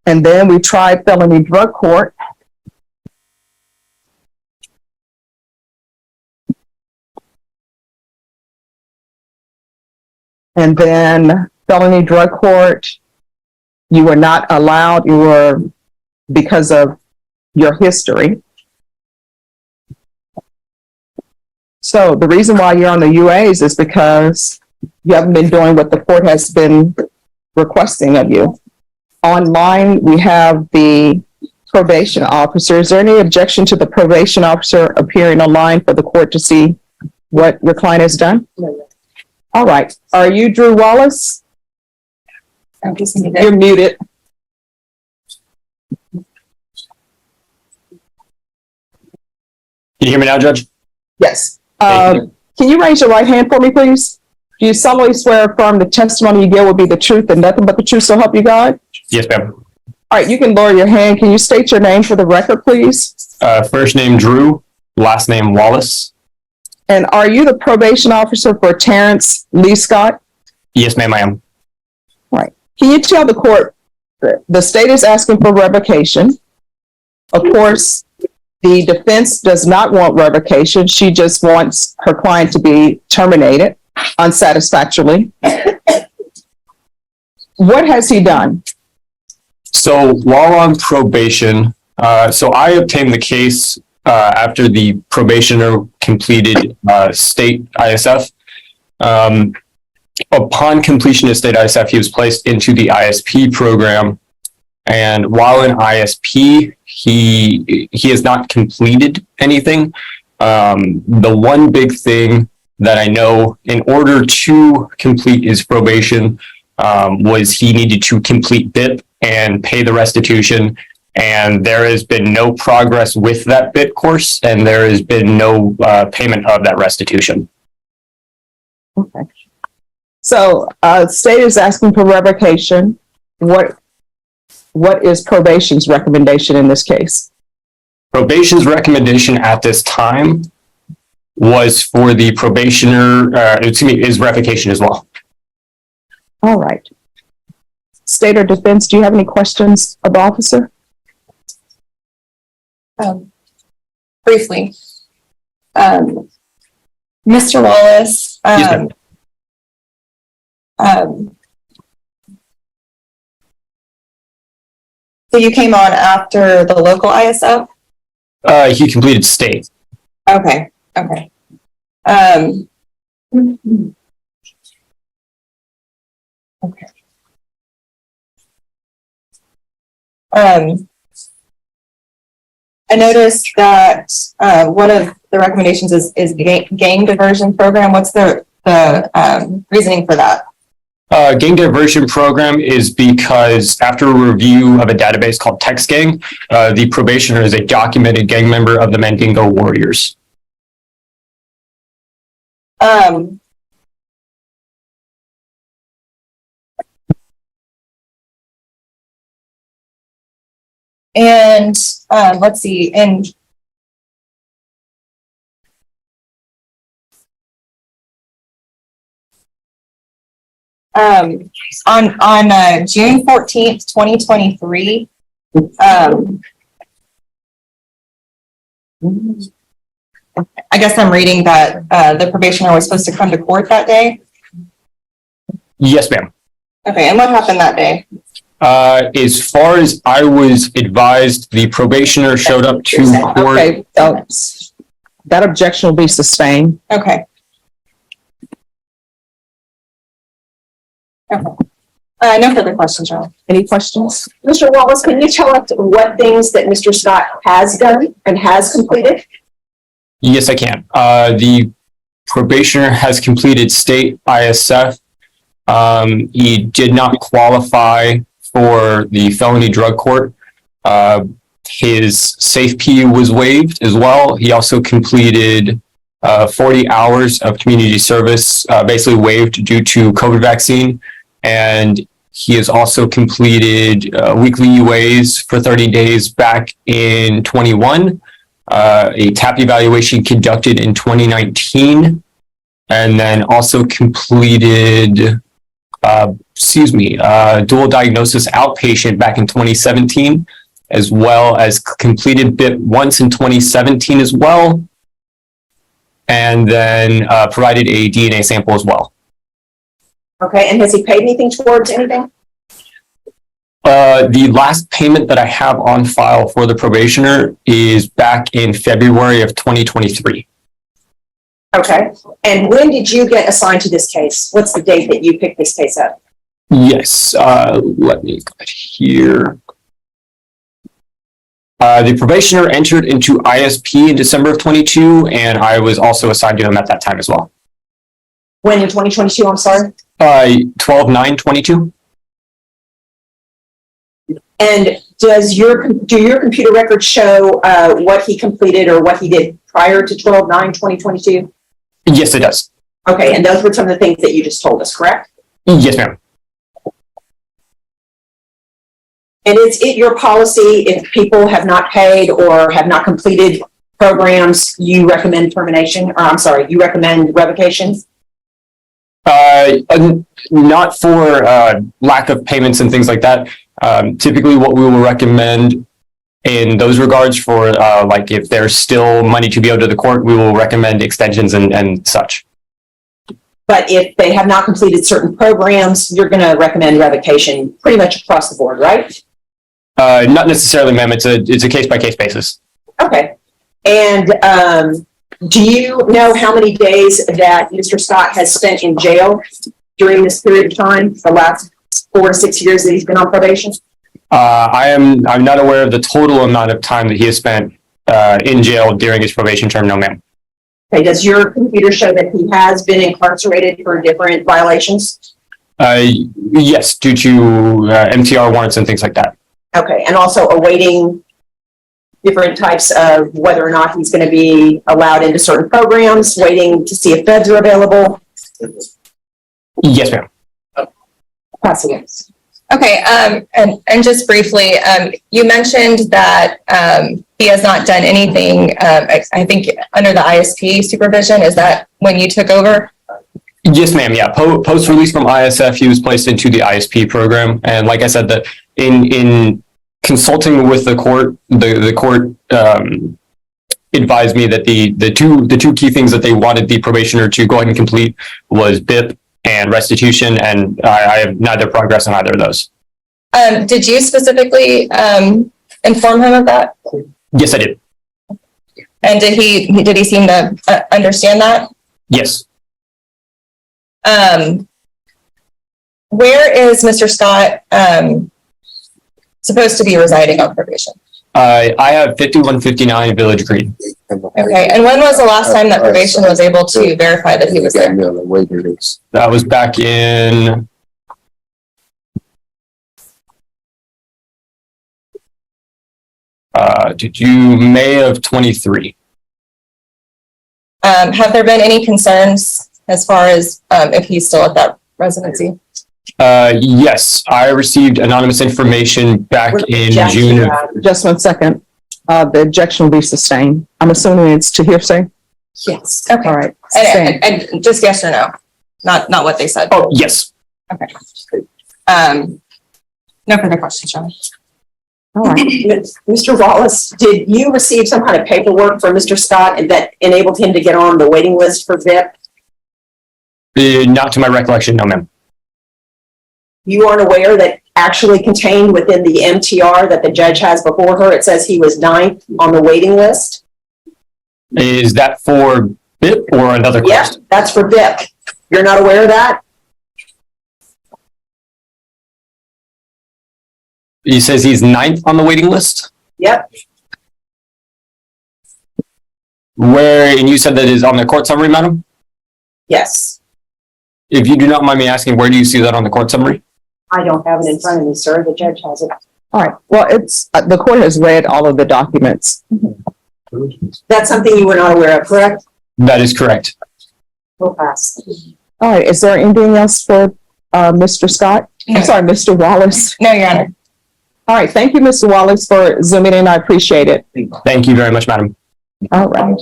A: And then we tried felony drug court. And then felony drug court, you were not allowed, because of your history. So the reason why you're on the UAs is because you haven't been doing what the court has been requesting of you. Online, we have the probation officer. Is there any objection to the probation officer appearing online for the court to see what your client has done?
K: No.
A: All right. Are you Drew Wallace?
B: I'm just muted.
A: You're muted.
L: Can you hear me now, Judge?
A: Yes.
L: Thank
A: Can you raise your right hand for me, please? Do you solemnly swear or affirm the testimony you give will be the truth and nothing but the truth, so help you God?
L: Yes, ma'am.
A: All right, you can lower your hand. Can you state your name for the record, please?
L: First name Drew, last name Wallace.
A: And are you the probation officer for Terrence Lee Scott?
L: Yes, ma'am, I am.
A: Can you tell the court that the state is asking for revocation? Of course, the defense does not want revocation. She just wants her client to be terminated unsatisfactorily. What has he done?
L: So while on probation, so I obtained the case after the probationer completed state ISF. Upon completion of state ISF, he was placed into the ISP program. And while in ISP, he has not completed anything. The one big thing that I know in order to complete his probation was he needed to complete BIP and pay the restitution. And there has been no progress with that BIP course, and there has been no payment of that restitution.
A: Okay. So, state is asking for revocation. What is probation's recommendation in this case?
L: Probation's recommendation at this time was for the probationer, is revocation as well.
A: All right. State or defense, do you have any questions of the officer?
B: Briefly. Mr. Wallace,
L: Yes, ma'am.
B: So you came on after the local ISF?
L: He completed state.
B: Okay. Okay. Okay. I noticed that one of the recommendations is gang diversion program. What's the reasoning for that?
L: Gang diversion program is because after a review of a database called Text Gang, the probationer is a documented gang member of the Mandingo Warriors.
B: And let's see, and on June 14th, 2023, I guess I'm reading that the probationer was supposed to come to court that day.
L: Yes, ma'am.
B: Okay, and what happened that day?
L: As far as I was advised, the probationer showed up to court.
A: Okay, That objection will be sustained.
B: Okay. Okay. No further questions, John.
A: Any questions?
K: Mr. Wallace, can you tell us what things that Mr. Scott has done and has completed?
L: Yes, I can. The probationer has completed state ISF. He did not qualify for the felony drug court. His safe P was waived as well. He also completed 40 hours of community service, basically waived due to COVID vaccine. And he has also completed weekly UAs for 30 days back in 21, a TAP evaluation conducted in 2019, and then also completed, dual diagnosis outpatient back in 2017, as well as completed BIP once in 2017 as well, and then provided a DNA sample as well.
K: Okay, and has he paid anything towards anything?
L: The last payment that I have on file for the probationer is back in February of 2023.
K: Okay, and when did you get assigned to this case? What's the date that you picked this case up?
L: Yes, let me go here. The probationer entered into ISP in December of 22, and I was also assigned to him at that time as well.
K: When in 2022, I'm sorry?
L: 12/9/22.
K: And do your computer records show what he completed or what he did prior to 12/9/2022?
L: Yes, it does.
K: Okay, and those were some of the things that you just told us, correct?
L: Yes, ma'am.
K: And is it your policy if people have not paid or have not completed programs, you recommend termination, or I'm sorry, you recommend revocation?
L: Not for lack of payments and things like that. Typically what we will recommend in those regards for like if there's still money to be owed to the court, we will recommend extensions and such.
K: But if they have not completed certain programs, you're going to recommend revocation pretty much across the board, right?
L: Not necessarily, ma'am. It's a case-by-case basis.
K: Okay. And do you know how many days that Mr. Scott has spent in jail during this period of time, the last 4 to 6 years that he's been on probation?
L: I'm not aware of the total amount of time that he has spent in jail during his probation term, no, ma'am.
K: Okay, does your computer show that he has been incarcerated for different violations?
L: Yes, due to MTR warrants and things like that.
K: Okay, and also awaiting different types of whether or not he's going to be allowed into certain programs, waiting to see if beds are available?
L: Yes, ma'am.
K: Pass it.
B: Okay, and just briefly, you mentioned that he has not done anything, I think, under the ISP supervision. Is that when you took over?
L: Yes, ma'am. Yeah. Post-release from ISF, he was placed into the ISP program. And like I said, that in consulting with the court, the court advised me that the two key things that they wanted the probationer to go ahead and complete was BIP and restitution, and I have neither progress on either of those.
B: Did you specifically inform him of that?
L: Yes, I did.
B: And did he seem to understand that?
L: Yes.
B: Where is Mr. Scott supposed to be residing on probation?
L: I have 5159 Village Green.
B: Okay, and when was the last time that probation was able to verify that he was there?
L: That was back in May of 23.
B: Have there been any concerns as far as if he's still at that residency?
L: Yes, I received anonymous information back in June.
A: Just 1 second. The objection will be sustained. I'm assuming it's to hearsay.
K: Yes.
B: Okay.
A: All right.
B: And just yes or no, not what they said.
L: Oh, yes.
B: Okay. No further questions, John.
A: All right.
K: Mr. Wallace, did you receive some kind of paperwork from Mr. Scott that enabled him to get on the waiting list for VIP?
L: Not to my recollection, no, ma'am.
K: You aren't aware that actually contained within the MTR that the judge has before her, it says he was 9th on the waiting list?
L: Is that for BIP or another
K: Yep,
L: course?
K: that's for BIP. You're not aware of that?
L: He says he's 9th on the waiting list?
K: Yep,
L: Where, and you said that is on the court summary, madam?
K: yes.
L: If you do not mind me asking, where do you see that on the court summary?
K: I don't have it in front of me, sir. The judge has it.
A: All right, well, the court has read all of the documents.
K: That's something you were not aware of, correct?
L: That is correct.
K: We'll pass.
A: All right, is there anything else for, Mr. Scott? I'm sorry, Mr. Wallace.
B: No, Your Honor.
A: All right, thank you, Mr. Wallace, for zooming in. I appreciate it.
L: Thank you very much, madam.
A: All right.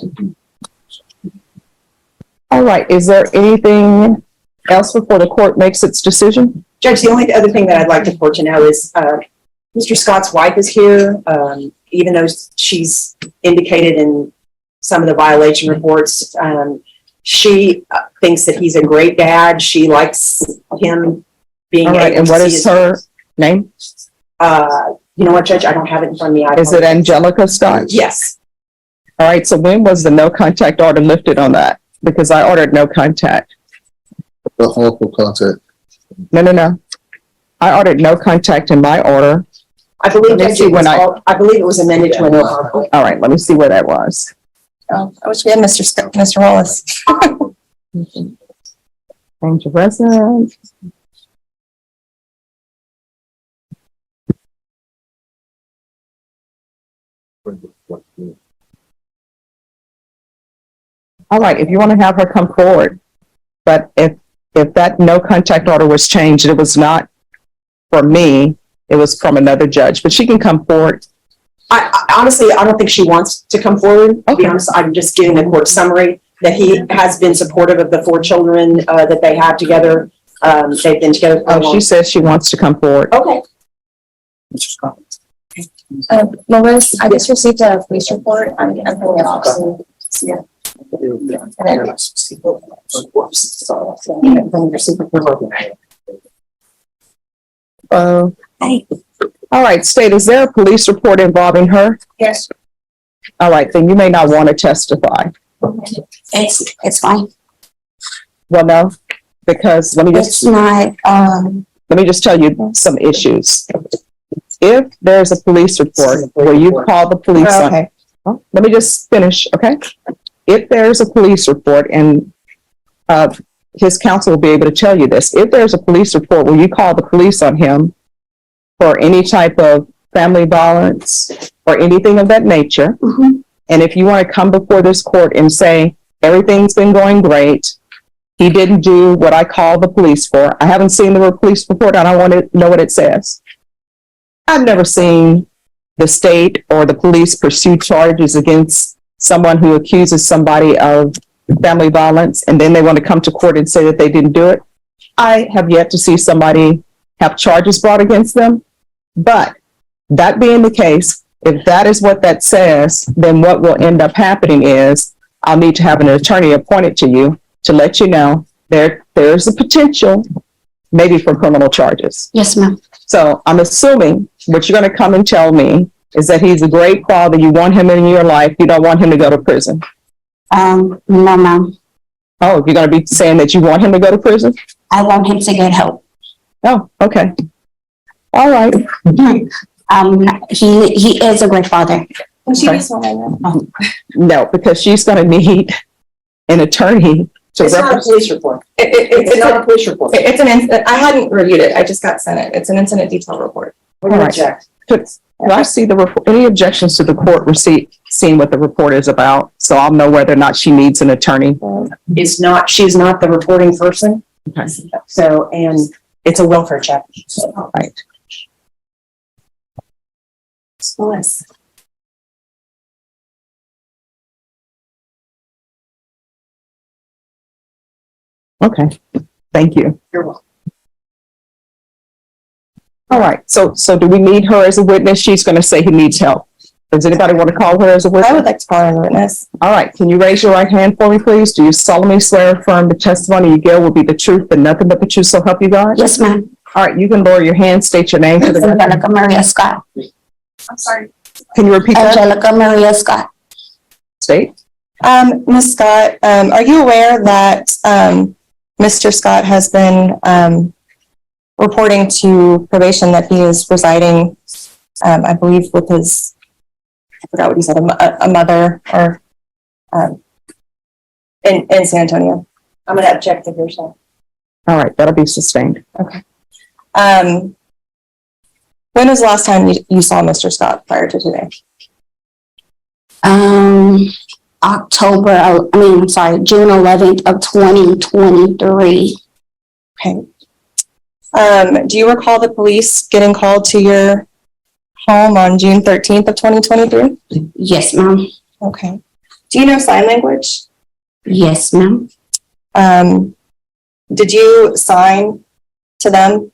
A: All right, is there anything else before the court makes its decision?
K: Judge, the only other thing that I'd like the court to know is, Mr. Scott's wife is here. Even though she's indicated in some of the violation reports, she thinks that he's a great dad. She likes him being
A: All right,
K: able
A: and
K: to
A: what
K: see
A: is
K: his-
A: her name?
K: You know what, Judge? I don't have it in front of me.
A: Is it Angelica Scott?
K: Yes.
A: All right, so when was the no contact order lifted on that? Because I ordered no contact.
D: The local contact.
A: No. I ordered no contact in my order.
K: I believe,
A: Let me
K: Judge,
A: see
K: it was
A: when
K: I believe it was amended to a no harm.
A: All right, let me see where that was.
B: Oh, I wish we had Mr. Wallace.
A: Change of residence. All right, if you want to have her come forward, but if that no contact order was changed, it was not for me, it was from another judge, but she can come forward.
K: I honestly, I don't think she wants to come forward. To be honest, I'm just giving the court summary that he has been supportive of the 4 children that they have together. They've been together for a
A: Oh,
K: long.
A: she says she wants to come forward.
K: Okay.
B: Lois, I just received a police report. I'm pulling it off. So, yeah. And then- Hey.
A: All right, State, is there a police report involving her?
B: Yes,
A: All right, then you may not want to testify.
B: it's fine.
A: Well, no, because let me just
B: not,
A: tell you some issues. If there's a police report where you call the police on,
B: okay.
A: let me just finish, okay? If there's a police report, and his counsel will be able to tell you this, if there's a police report where you call the police on him for any type of family violence or anything of that nature, and if you want to come before this court and say, everything's been going great, he didn't do what I called the police for. I haven't seen the police report. I don't want to know what it says. I've never seen the state or the police pursue charges against someone who accuses somebody of family violence, and then they want to come to court and say that they didn't do it. I have yet to see somebody have charges brought against them. But that being the case, if that is what that says, then what will end up happening is I'll need to have an attorney appointed to you to let you know there's a potential maybe for criminal charges.
B: Yes, ma'am.
A: So I'm assuming what you're going to come and tell me is that he's a great father. You want him in your life. You don't want him to go to prison.
B: No, ma'am.
A: Oh, you're going to be saying that you want him to go to prison?
B: I want him to get help.
A: Oh, okay. All right.
B: He is a great father.
A: Okay. No, because she's going to need an attorney to
K: It's not a
A: represent.
K: police report. It's not a police report.
B: It's I hadn't reviewed it. I just got sent it. It's an incident detail report.
K: We're going to object.
A: Could I see the report? Any objections to the court seeing what the report is about? So I'll know whether or not she needs an attorney.
K: She's not the reporting person.
A: Okay.
K: So, and it's a welfare check.
A: Right.
K: Lois.
A: Okay. Thank you.
K: You're welcome.
A: All right. So do we need her as a witness? She's going to say he needs help. Does anybody want to call her as a witness?
B: I would like to call her as a witness.
A: All right. Can you raise your right hand for me, please? Do you solemnly swear or affirm the testimony you give will be the truth and nothing but the truth, so help you God?
B: Yes, ma'am.
A: All right. You can lower your hand, state your name for the record.
B: Angelica Maria Scott.
K: I'm sorry.
A: Can you repeat that?
B: Angelica Maria Scott.
A: State.
B: Ms. Scott, are you aware that, Mr. Scott has been, reporting to probation that he is residing, I believe with his, I forgot what he said, a mother or, in San Antonio? I'm gonna check the hearsay.
A: All right, that'll be sustained.
B: Okay. When was the last time you saw Mr. Scott prior to today?
M: June 11th of 2023.
B: Okay. Do you recall the police getting called to your home on June 13th of 2023?
M: Yes, ma'am.
B: Okay. Do you know sign language?
M: Yes, ma'am.
B: Did you sign to them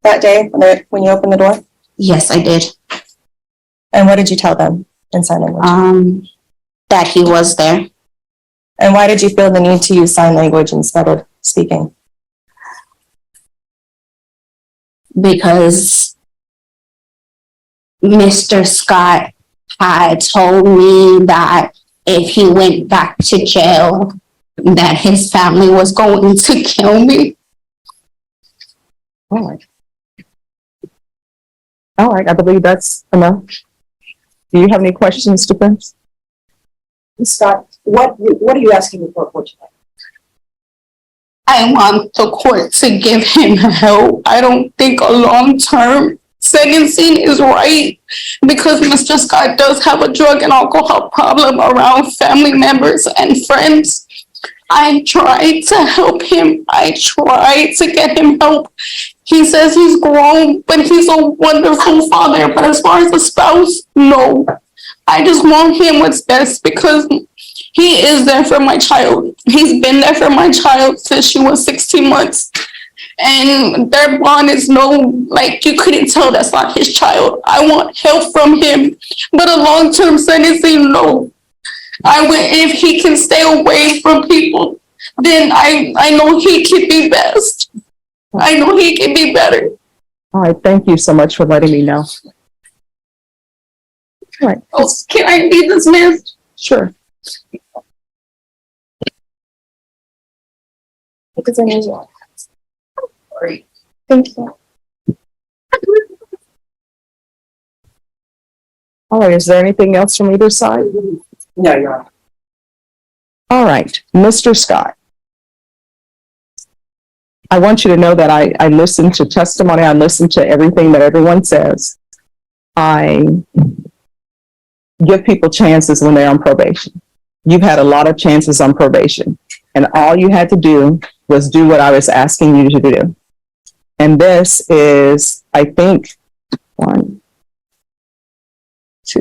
B: that day when you opened the door?
M: Yes, I did.
B: And what did you tell them in sign language?
M: That he was there.
B: And why did you feel the need to use sign language instead of speaking?
M: Because Mr. Scott had told me that if he went back to jail, that his family was going to kill me.
A: All right. All right, I believe that's enough. Do you have any questions, defense?
K: Scott, what are you asking the court for today?
M: I want the court to give him help. I don't think a long-term sentencing is right because Mr. Scott does have a drug and alcohol problem around family members and friends. I tried to help him. I tried to get him help. He says he's grown, but he's a wonderful father. But as far as a spouse, no. I just want him what's best because he is there for my child. He's been there for my child since she was 16 months. And their bond is you couldn't tell that's not his child. I want help from him, but a long-term sentencing, no. If he can stay away from people, then I know he can be best. I know he can be better.
A: All right, thank you so much for letting me know. All right.
M: Oh, can I be dismissed?
A: Sure.
B: Because I need you. Sorry. Thank you.
A: All right, is there anything else from either side?
K: No, Your Honor.
A: All right, Mr. Scott. I want you to know that I listen to testimony. I listen to everything that everyone says. I give people chances when they're on probation. You've had a lot of chances on probation, and all you had to do was do what I was asking you to do. And this is, I think, 1, 2,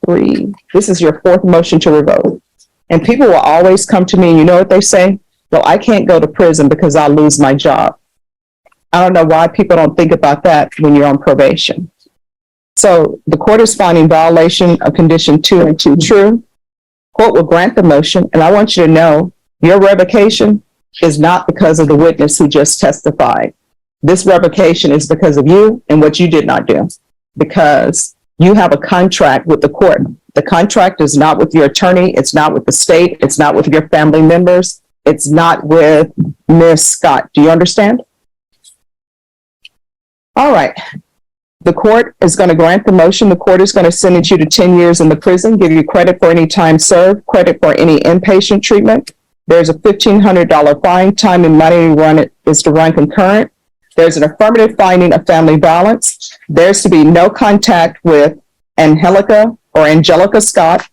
A: 3. This is your 4th motion to revoke. And people will always come to me, and you know what they say? Well, I can't go to prison because I'll lose my job. I don't know why people don't think about that when you're on probation. So the court is finding violation of condition 2 and 2 true. Court will grant the motion, and I want you to know your revocation is not because of the witness who just testified. This revocation is because of you and what you did not do, because you have a contract with the court. The contract is not with your attorney. It's not with the state. It's not with your family members. It's not with Ms. Scott. Do you understand? All right. The court is going to grant the motion. The court is going to sentence you to 10 years in the prison, give you credit for any time served, credit for any inpatient treatment. There's a $1,500 fine. Time and money is to run concurrent. There's an affirmative finding of family violence. There's to be no contact with Angelica Scott,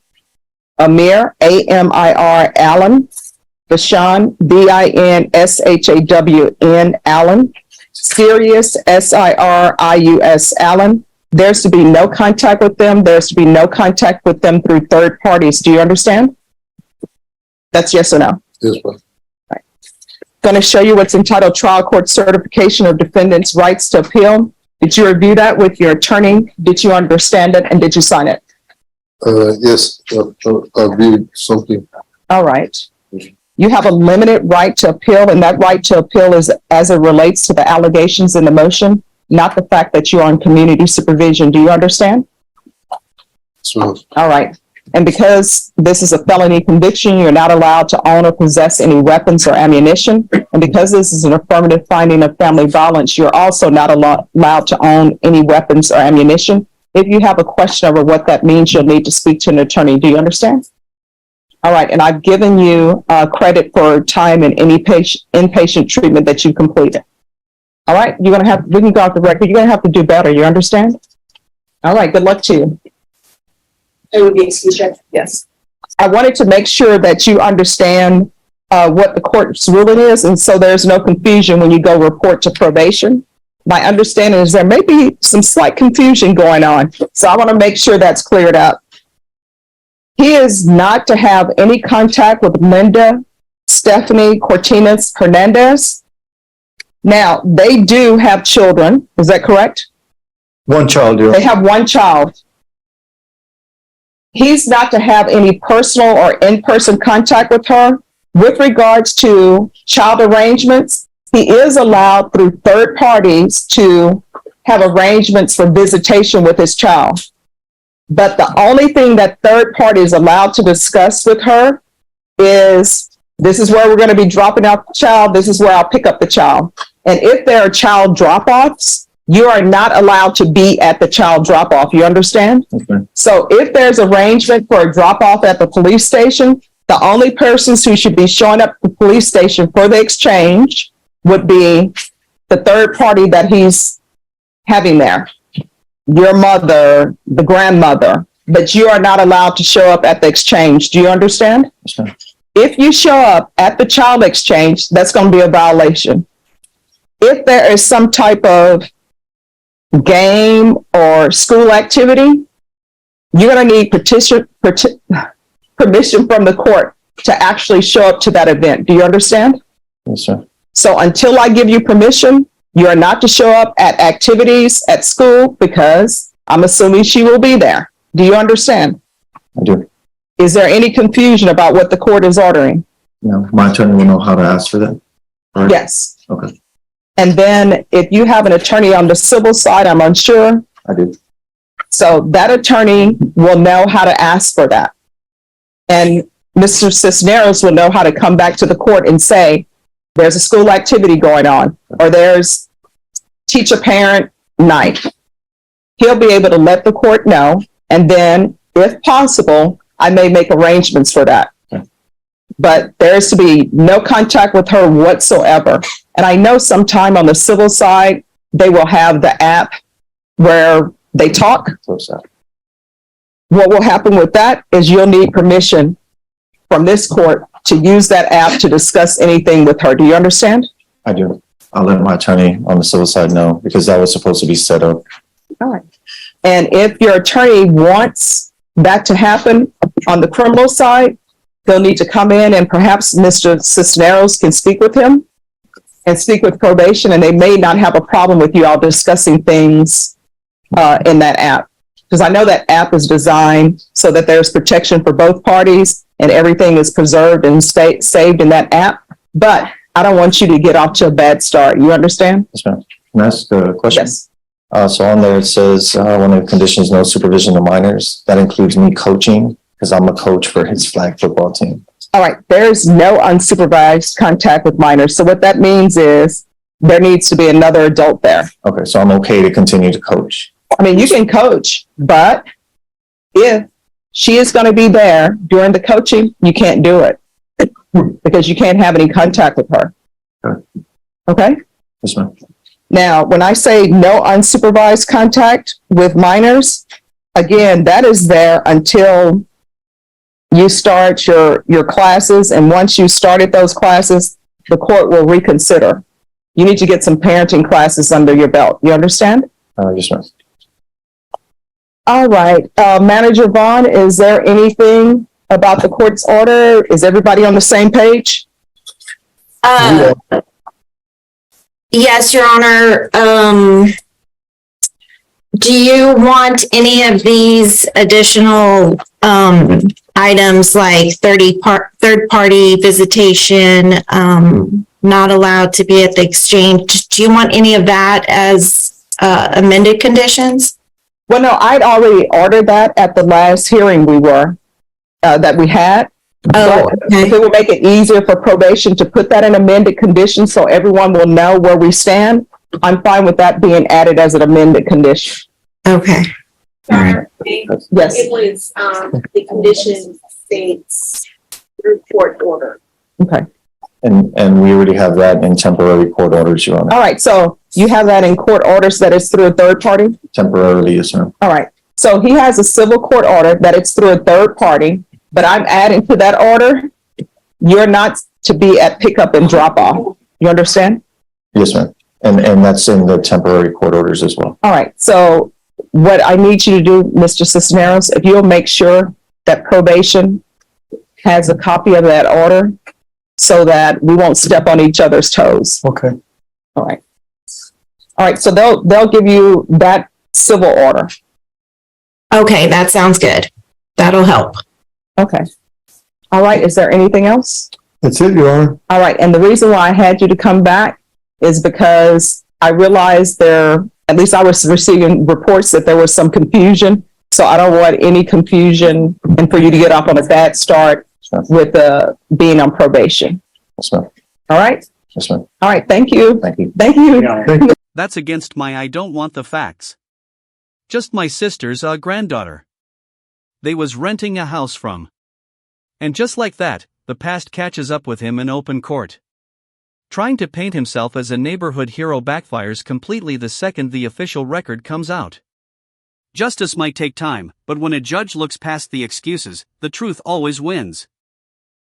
A: Amir, A-M-I-R, Allen, Bashan, B-I-N-S-H-A-W-N, Allen, Sirius, S-I-R-I-U-S, Allen. There's to be no contact with them. There's to be no contact with them through third parties. Do you understand? That's yes or no?
D: Yes, ma'am.
A: Right. Going to show you what's entitled Trial Court Certification of Defendant's Rights to Appeal. Did you review that with your attorney? Did you understand it? And did you sign it?
D: Yes, I'll read something.
A: All right. You have a limited right to appeal, and that right to appeal is as it relates to the allegations in the motion, not the fact that you're on community supervision. Do you understand?
D: So,
A: All right. And because this is a felony conviction, you're not allowed to own or possess any weapons or ammunition. And because this is an affirmative finding of family violence, you're also not allowed to own any weapons or ammunition. If you have a question over what that means, you'll need to speak to an attorney. Do you understand? All right. And I've given you credit for time in any inpatient treatment that you completed. All right. We can go off the record. You're going to have to do better. You understand? All right. Good luck to you.
K: It would be excused.
A: Yes. I wanted to make sure that you understand what the court's ruling is, and so there's no confusion when you go report to probation. My understanding is there may be some slight confusion going on, so I want to make sure that's cleared up. He is not to have any contact with Linda Stephanie Cortinas Hernandez. Now, they do have children. Is that correct?
C: One child,
A: They have one child. He's not to have any personal or in-person contact with her. With regards to child arrangements, he is allowed through third parties to have arrangements for visitation with his child. But the only thing that third party is allowed to discuss with her is, this is where we're going to be dropping out the child. This is where I'll pick up the child. And if there are child drop-offs, you are not allowed to be at the child drop-off. You understand?
C: Okay.
A: So if there's arrangement for a drop-off at the police station, the only persons who should be showing up at the police station for the exchange would be the third party that he's having there. Your mother, the grandmother, but you are not allowed to show up at the exchange. Do you understand?
C: Sure.
A: If you show up at the child exchange, that's going to be a violation. If there is some type of game or school activity, you're going to need permission from the court to actually show up to that event. Do you understand?
C: Yes, sir.
A: So until I give you permission, you are not to show up at activities at school because I'm assuming she will be there. Do you understand?
C: I do.
A: Is there any confusion about what the court is ordering?
C: No, my attorney will know how to ask for that. Right?
A: Yes.
C: Okay,
A: And then if you have an attorney on the civil side, I'm unsure.
C: I do.
A: So that attorney will know how to ask for that. And Mr. Cisneros will know how to come back to the court and say, there's a school activity going on, or there's teacher-parent night. He'll be able to let the court know, and then, if possible, I may make arrangements for that.
C: Okay.
A: But there is to be no contact with her whatsoever. And I know sometime on the civil side, they will have the app where they talk. What will happen with that is you'll need permission from this court to use that app to discuss anything with her. Do you understand?
C: I do. I'll let my attorney on the civil side know because that was supposed to be set up.
A: All right. And if your attorney wants that to happen on the criminal side, they'll need to come in and perhaps Mr. Cisneros can speak with him and speak with probation, and they may not have a problem with you all discussing things in that app. Because I know that app is designed so that there's protection for both parties and everything is preserved and saved in that app. But I don't want you to get off to a bad start. You understand?
C: Yes, ma'am. Can I ask a question?
A: Yes.
C: So on there, it says one of the conditions, no supervision of minors. That includes me coaching because I'm a coach for his flag football team.
A: All right. There's no unsupervised contact with minors. So what that means is there needs to be another adult there.
C: Okay, so I'm okay to continue to coach.
A: I mean, you can coach, but if she is going to be there during the coaching, you can't do it because you can't have any contact with her.
C: Okay.
A: Okay?
C: Yes, ma'am.
A: Now, when I say no unsupervised contact with minors, again, that is there until you start your classes. And once you started those classes, the court will reconsider. You need to get some parenting classes under your belt. You understand?
C: Yes, ma'am.
A: All right. Manager Vaughn, is there anything about the court's order? Is everybody on the same page?
N: Yes, Your Honor. Do you want any of these additional items like third-party visitation, not allowed to be at the exchange? Do you want any of that as amended conditions?
A: Well, no, I'd already ordered that at the last hearing we were. that we had.
N: Oh,
A: But
N: okay.
A: if it will make it easier for probation to put that in amended condition so everyone will know where we stand, I'm fine with that being added as an amended condition.
N: Okay. All right.
A: Yes.
K: It was, the condition states through court order.
A: Okay.
D: And we already have that in temporary court orders, Your Honor.
A: All right. So you have that in court orders that it's through a third party?
D: Temporarily, yes, sir.
A: All right. So he has a civil court order that it's through a third party, but I'm adding to that order, you're not to be at pickup and drop off. You understand?
D: Yes, ma'am. And that's in the temporary court orders as well.
A: All right. So what I need you to do, Mr. Cisneros, if you'll make sure that probation has a copy of that order so that we won't step on each other's toes.
C: Okay.
A: All right. All right. So they'll give you that civil order.
N: Okay, that sounds good. That'll help.
A: Okay. All right. Is there anything else?
C: That's it, Your Honor.
A: All right. And the reason why I had you to come back is because I realized at least I was receiving reports that there was some confusion. So I don't want any confusion and for you to get off on a bad start with being on probation.
D: Yes, ma'am.
A: All right.
D: Yes, ma'am.
A: All right. Thank you.
D: Thank you.
A: Thank you.
O: That's against my I don't want the facts. Just my sister's granddaughter. They was renting a house from. And just like that, the past catches up with him in open court. Trying to paint himself as a neighborhood hero backfires completely the second the official record comes out. Justice might take time, but when a judge looks past the excuses, the truth always wins.